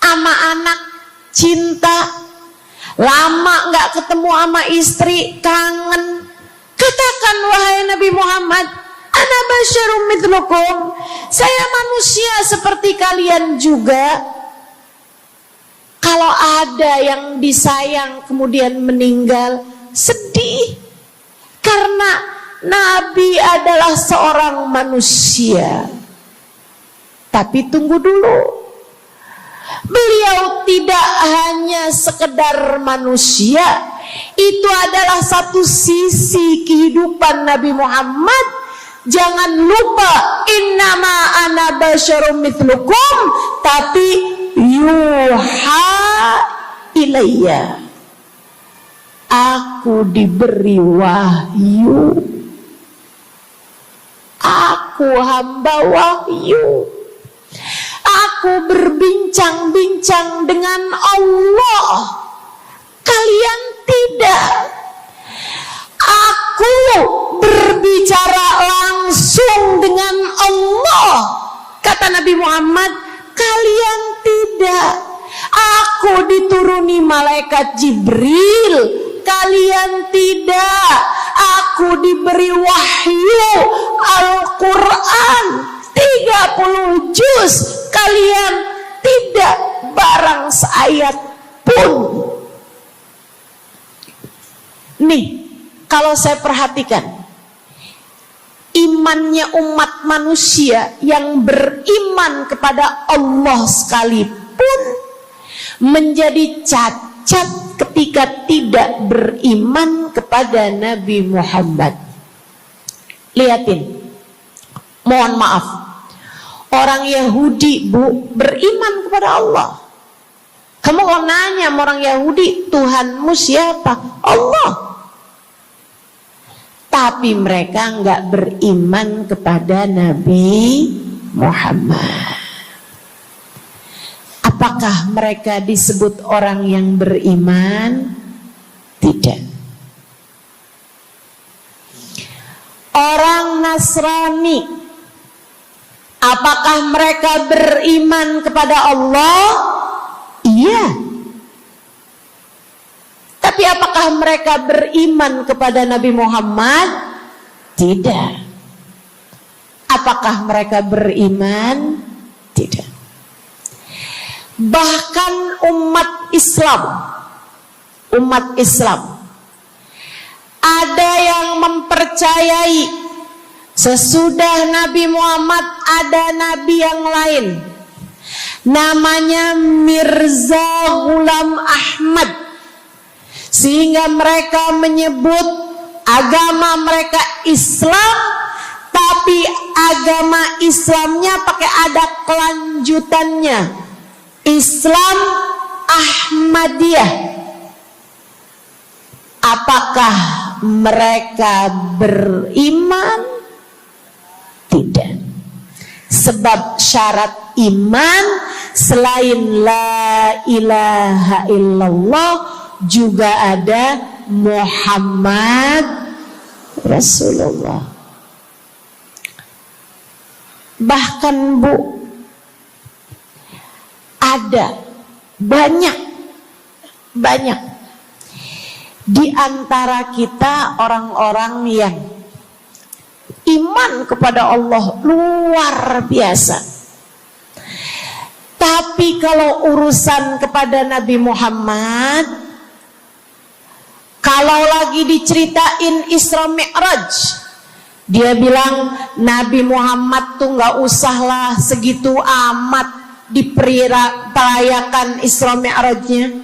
Speaker 2: Sama anak cinta, lama nggak ketemu sama istri, kangen. Katakan wahai Nabi Muhammad, ana basyarum mithlukum, saya manusia seperti kalian juga. Kalau ada yang disayang kemudian meninggal, sedih. Karena Nabi adalah seorang manusia. Tapi tunggu dulu, beliau tidak hanya sekedar manusia, Itu adalah satu sisi kehidupan Nabi Muhammad. Jangan lupa, innama ana basyarum mithlukum, tapi yuha ilayya, aku diberi wahyu, aku hamba wahyu, aku berbincang-bincang dengan Allah, kalian tidak. Aku berbicara langsung dengan Allah, kata Nabi Muhammad, kalian tidak. Aku dituruni malaikat Jibril, kalian tidak. Aku diberi wahyu Al-Quran 30 juz, kalian tidak barang seayat pun. Nih, kalau saya perhatikan, imannya umat manusia yang beriman kepada Allah sekalipun menjadi cacat ketika tidak beriman kepada Nabi Muhammad. Lihatin, mohon maaf, orang Yahudi, Bu, beriman kepada Allah. Kamu kalau nanya sama orang Yahudi, Tuhanmu siapa? Allah. Tapi mereka enggak beriman kepada Nabi Muhammad. Apakah mereka disebut orang yang beriman? Tidak. Orang Nasrani, apakah mereka beriman kepada Allah? Iya. Tapi apakah mereka beriman kepada Nabi Muhammad? Tidak. Apakah mereka beriman? Tidak. Bahkan umat Islam ada yang mempercayai sesudah Nabi Muhammad ada nabi yang lain, namanya Mirza Ghulam Ahmad, sehingga mereka menyebut agama mereka Islam, tapi agama Islamnya pakai ada kelanjutannya, Islam Ahmadiyah. Apakah mereka beriman? Tidak. Sebab syarat iman selain la ilaha illallah juga ada Muhammad Rasulullah. Bahkan, Bu, ada banyak di antara kita orang-orang yang iman kepada Allah luar biasa, tapi kalau urusan kepada Nabi Muhammad, kalau lagi diceritain Isra Mi'raj, dia bilang Nabi Muhammad tuh gak usahlah segitu amat diperayakan Isra Mi'rajnya.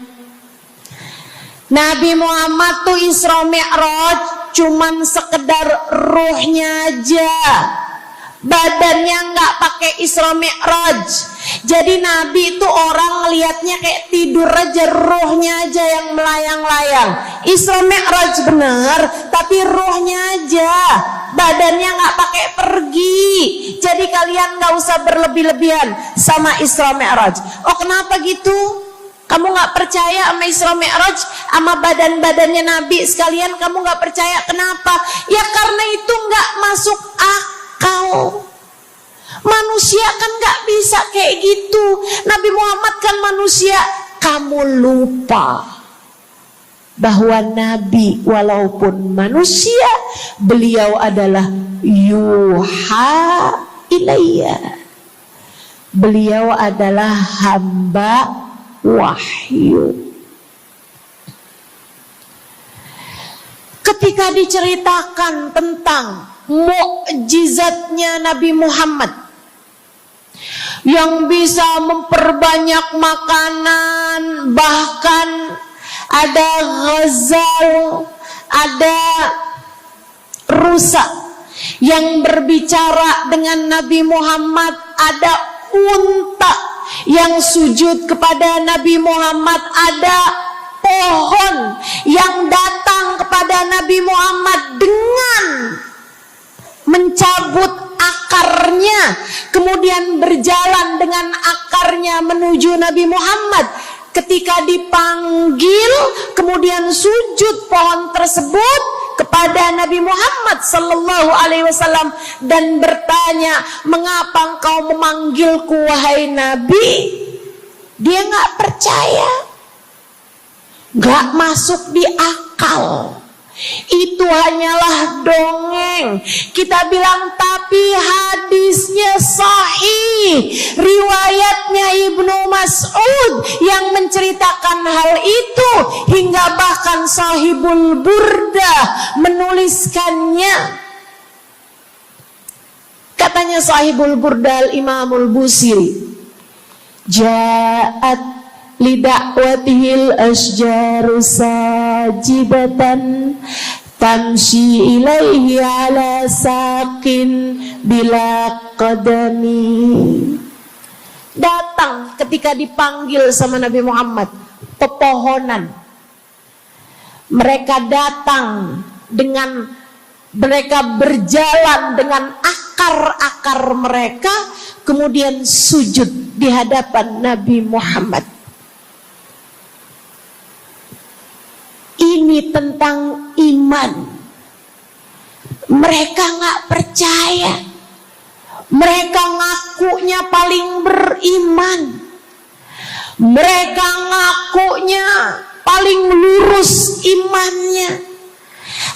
Speaker 2: Nabi Muhammad tuh Isra Mi'raj cuman sekedar ruhnya aja, badannya nggak pakai Isra Mi'raj. Jadi Nabi itu orang ngelihatnya kayak tidur aja, ruhnya aja yang melayang-layang. Isra Mi'raj bener, tapi ruhnya aja, badannya nggak pakai pergi. Jadi kalian nggak usah berlebih-lebihan sama Isra Mi'raj. Oh, kenapa gitu? Kamu gak percaya sama Isra Mi'raj, sama badan-badannya Nabi sekalian, kamu gak percaya. Kenapa? Ya karena itu gak masuk akal. Manusia kan gak bisa kayak gitu. Nabi Muhammad kan manusia. Kamu lupa bahwa Nabi walaupun manusia, beliau adalah yuha ilayya. Beliau adalah hamba wahyu. Ketika diceritakan tentang mukjizatnya Nabi Muhammad yang bisa memperbanyak makanan, bahkan ada ghazal, ada rusa yang berbicara dengan Nabi Muhammad, ada unta yang sujud kepada Nabi Muhammad, ada pohon yang datang kepada Nabi Muhammad dengan mencabut akarnya, kemudian berjalan dengan akarnya menuju Nabi Muhammad. Ketika dipanggil, kemudian sujud pohon tersebut kepada Nabi Muhammad sallallahu alaihi wasallam dan bertanya, "Mengapa engkau memanggilku wahai Nabi?" Dia nggak percaya, nggak masuk di akal. Itu hanyalah dongeng. Kita bilang tapi hadisnya sahih, riwayatnya Ibnu Mas'ud yang menceritakan hal itu, hingga bahkan Sahibul Burda menuliskannya. Katanya Sahibul Burda Imamul Busiri, ja'at lidakwatihil asjaru sajidatan tamshi ilaihi ala saqin bila qadami. Datang ketika dipanggil sama Nabi Muhammad pepohonan. Mereka datang dengan, mereka berjalan dengan akar-akar mereka, kemudian sujud di hadapan Nabi Muhammad. Ini tentang iman. Mereka nggak percaya. Mereka ngakunya paling beriman. Mereka ngakunya paling lurus imannya.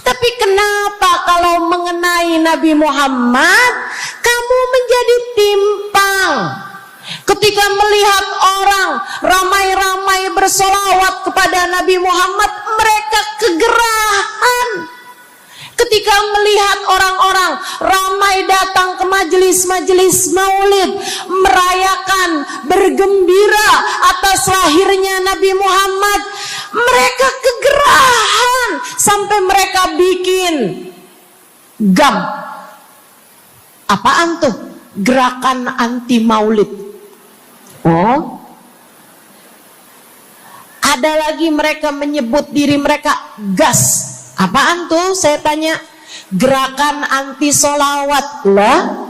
Speaker 2: Tapi kenapa kalau mengenai Nabi Muhammad kamu menjadi timpang? Ketika melihat orang ramai-ramai bersolawat kepada Nabi Muhammad, mereka kegerahan. Ketika melihat orang-orang ramai datang ke majelis-majelis maulid, merayakan, bergembira atas lahirnya Nabi Muhammad, mereka kegerahan sampai mereka bikin GAM. Apaan tuh? Gerakan anti maulid. Oh, ada lagi mereka menyebut diri mereka GAS. Apaan tuh? Saya tanya. Gerakan anti solawat lah.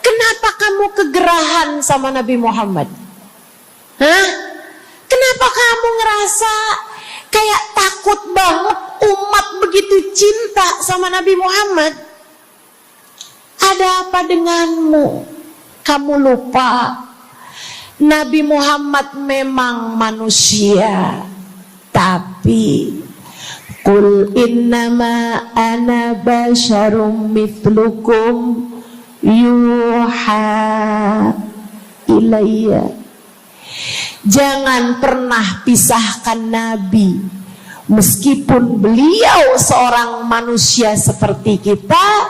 Speaker 2: Kenapa kamu kegerahan sama Nabi Muhammad? Hah? Kenapa kamu ngerasa kayak takut banget umat begitu cinta sama Nabi Muhammad? Ada apa denganmu? Kamu lupa Nabi Muhammad memang manusia, tapi qul innama ana basyarum mithlukum yuha ilayya. Jangan pernah pisahkan Nabi, meskipun beliau seorang manusia seperti kita,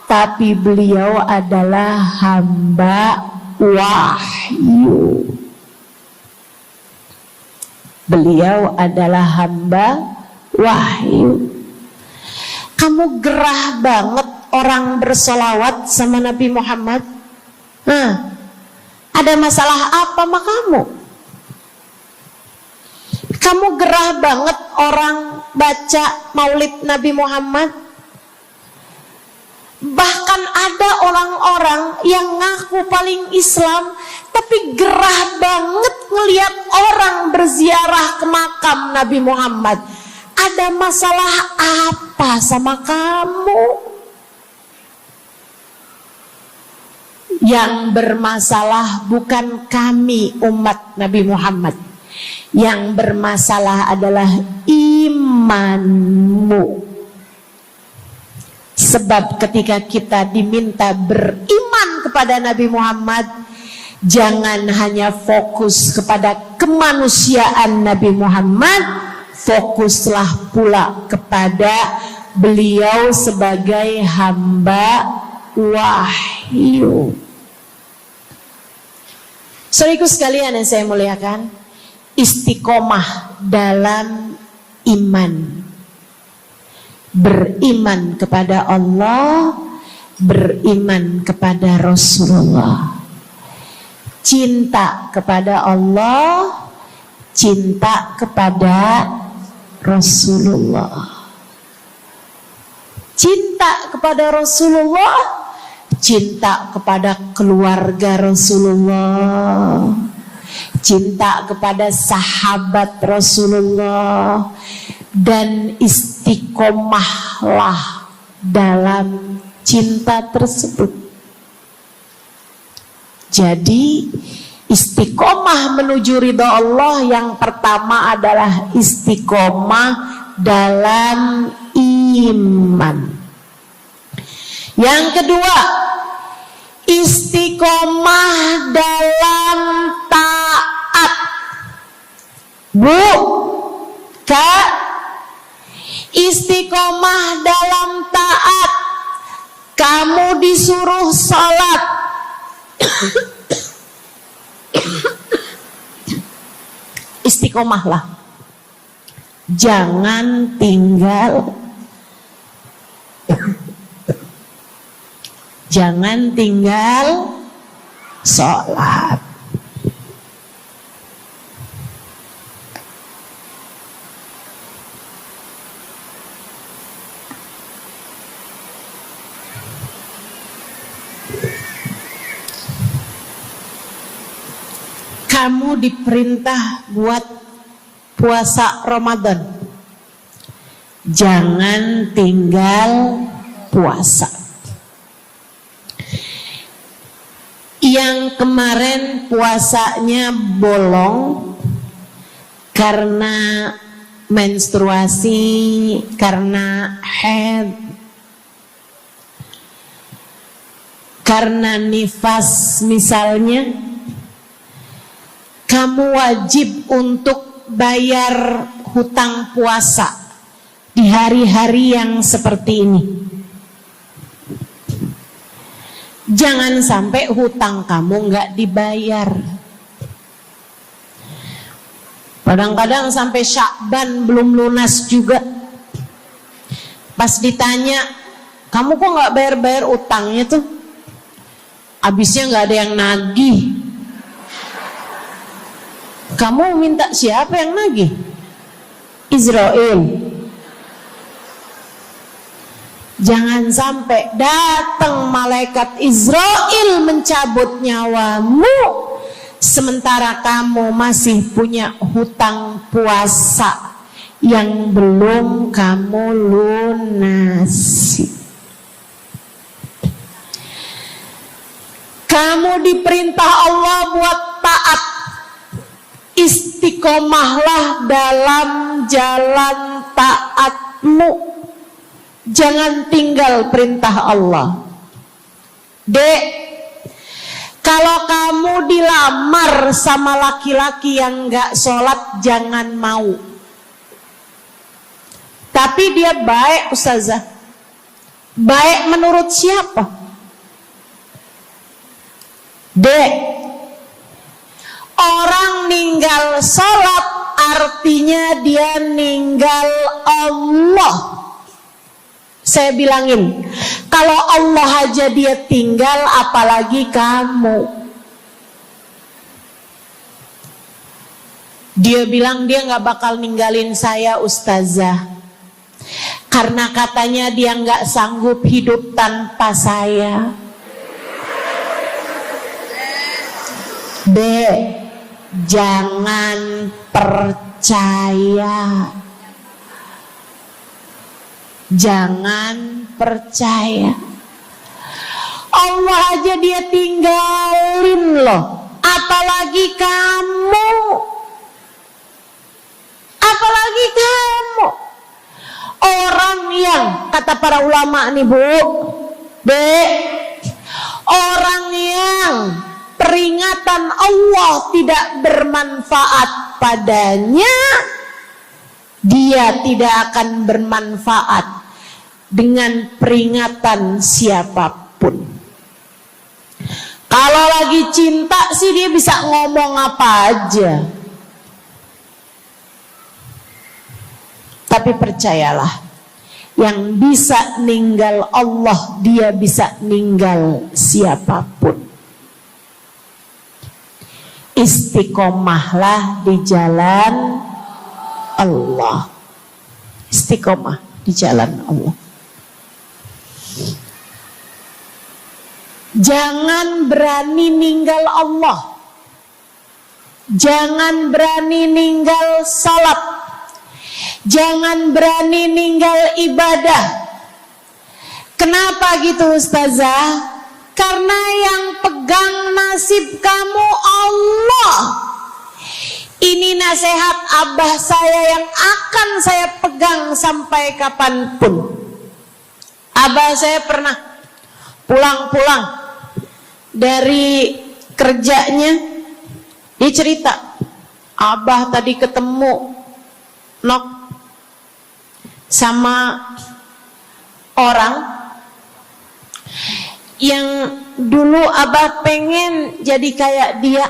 Speaker 2: tapi beliau adalah hamba wahyu. Beliau adalah hamba wahyu. Kamu gerah banget orang bersolawat sama Nabi Muhammad. Ada masalah apa sama kamu? Kamu gerah banget orang baca maulid Nabi Muhammad. Bahkan ada orang-orang yang ngaku paling Islam, tapi gerah banget ngelihat orang berziarah ke makam Nabi Muhammad. Ada masalah apa sama kamu? Yang bermasalah bukan kami umat Nabi Muhammad. Yang bermasalah adalah imanmu. Sebab ketika kita diminta beriman kepada Nabi Muhammad, jangan hanya fokus kepada kemanusiaan Nabi Muhammad, fokuslah pula kepada beliau sebagai hamba wahyu. Saudaraku sekalian yang saya muliakan, istiqomah dalam iman. Beriman kepada Allah, beriman kepada Rasulullah. Cinta kepada Allah, cinta kepada Rasulullah. Cinta kepada Rasulullah, cinta kepada keluarga Rasulullah, cinta kepada sahabat Rasulullah, dan istiqomahlah dalam cinta tersebut. Jadi istiqomah menuju ridha Allah yang pertama adalah istiqomah dalam iman. Yang kedua, istiqomah dalam taat. Bu, Kak, istiqomah dalam taat. Kamu disuruh sholat, istiqomahlah. Jangan tinggal sholat. Kamu diperintah buat puasa Ramadan. Jangan tinggal puasa. Yang kemarin puasanya bolong karena menstruasi, karena haid, karena nifas misalnya, kamu wajib untuk bayar hutang puasa di hari-hari yang seperti ini. Jangan sampai hutang kamu nggak dibayar. Kadang-kadang sampai Syakban belum lunas juga. Pas ditanya, kamu kok nggak bayar-bayar utangnya tuh? Habisnya nggak ada yang nagih. Kamu minta siapa yang nagih? Israel. Jangan sampai datang malaikat Israel mencabut nyawamu, sementara kamu masih punya hutang puasa yang belum kamu lunasi. Kamu diperintah Allah buat taat. Istiqomahlah dalam jalan taatmu. Jangan tinggal perintah Allah. Dek, kalau kamu dilamar sama laki-laki yang gak sholat, jangan mau. Tapi dia baik, Ustazah. Baik menurut siapa? Dek, orang ninggal sholat artinya dia ninggal Allah. Saya bilangin, kalau Allah aja dia tinggal, apalagi kamu. Dia bilang dia gak bakal ninggalin saya, Ustazah, karena katanya dia gak sanggup hidup tanpa saya. Dek, jangan percaya. Jangan percaya. Allah aja dia tinggalin loh, apalagi kamu. Apalagi kamu. Orang yang, kata para ulama nih Bu, orang yang peringatan Allah tidak bermanfaat padanya, dia tidak akan bermanfaat dengan peringatan siapapun. Kalau lagi cinta sih dia bisa ngomong apa aja. Tapi percayalah, yang bisa ninggal Allah, dia bisa ninggal siapapun. Istiqomahlah di jalan Allah. Istiqomah di jalan Allah. Jangan berani ninggal Allah. Jangan berani ninggal salat. Jangan berani ninggal ibadah. Kenapa gitu Ustazah? Karena yang pegang nasib kamu Allah. Ini nasihat abah saya yang akan saya pegang sampai kapanpun. Abah saya pernah pulang-pulang dari kerjanya, dia cerita, abah tadi ketemu sama orang yang dulu abah pengen jadi kayak dia.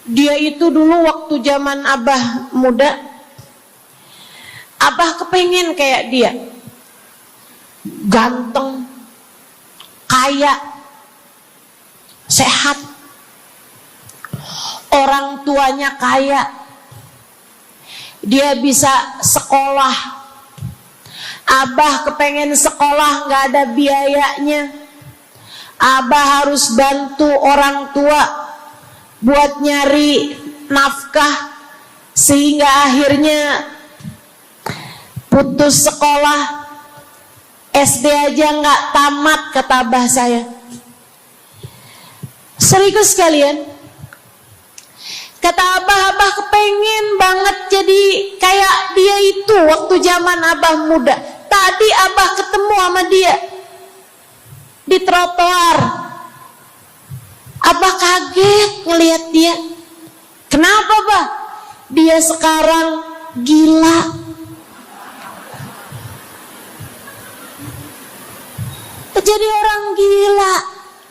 Speaker 2: Dia itu dulu waktu zaman abah muda, abah kepengen kayak dia, ganteng, kaya, sehat, orang tuanya kaya, dia bisa sekolah. Abah kepengen sekolah, gak ada biayanya. Abah harus bantu orang tua buat nyari nafkah, sehingga akhirnya putus sekolah. SD aja gak tamat, kata abah saya. Serius kalian? Kata abah kepengen banget jadi kayak dia itu waktu zaman abah muda. Tadi abah ketemu sama dia di trotoar. Abah kaget ngelihat dia. Kenapa, Bah? Dia sekarang gila. Jadi orang gila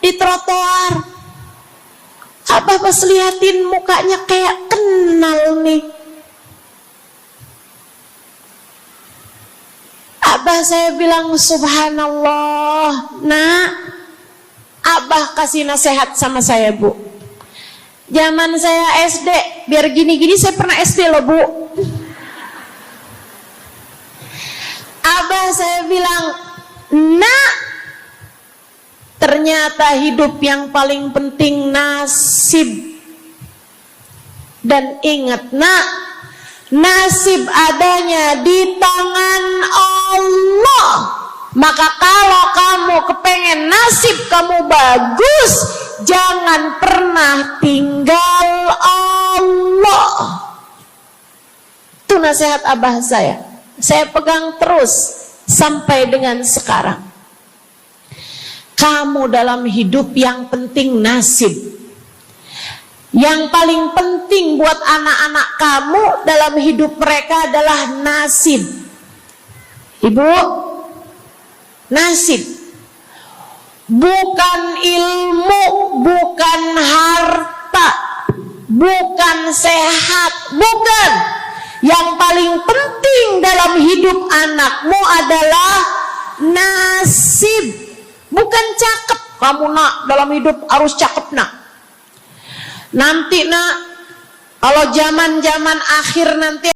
Speaker 2: di trotoar. Abah pas liatin mukanya kayak kenal nih. Abah saya bilang subhanallah. Nak, abah kasih nasihat sama saya, Bu. Zaman saya SD, biar gini-gini saya pernah SD loh, Bu. Abah saya bilang, nak, ternyata hidup yang paling penting nasib. Dan ingat, nak, nasib adanya di tangan Allah. Maka kalau kamu kepengen nasib kamu bagus, jangan pernah tinggal Allah. Itu nasihat abah saya. Saya pegang terus sampai dengan sekarang. Kamu dalam hidup yang penting nasib. Yang paling penting buat anak-anak kamu dalam hidup mereka adalah nasib. Ibu, nasib. Bukan ilmu, bukan harta, bukan sehat, bukan. Yang paling penting dalam hidup anakmu adalah nasib. Bukan cakep. Kamu nak dalam hidup harus cakep nak. Nanti nak, kalau zaman-zaman akhir nanti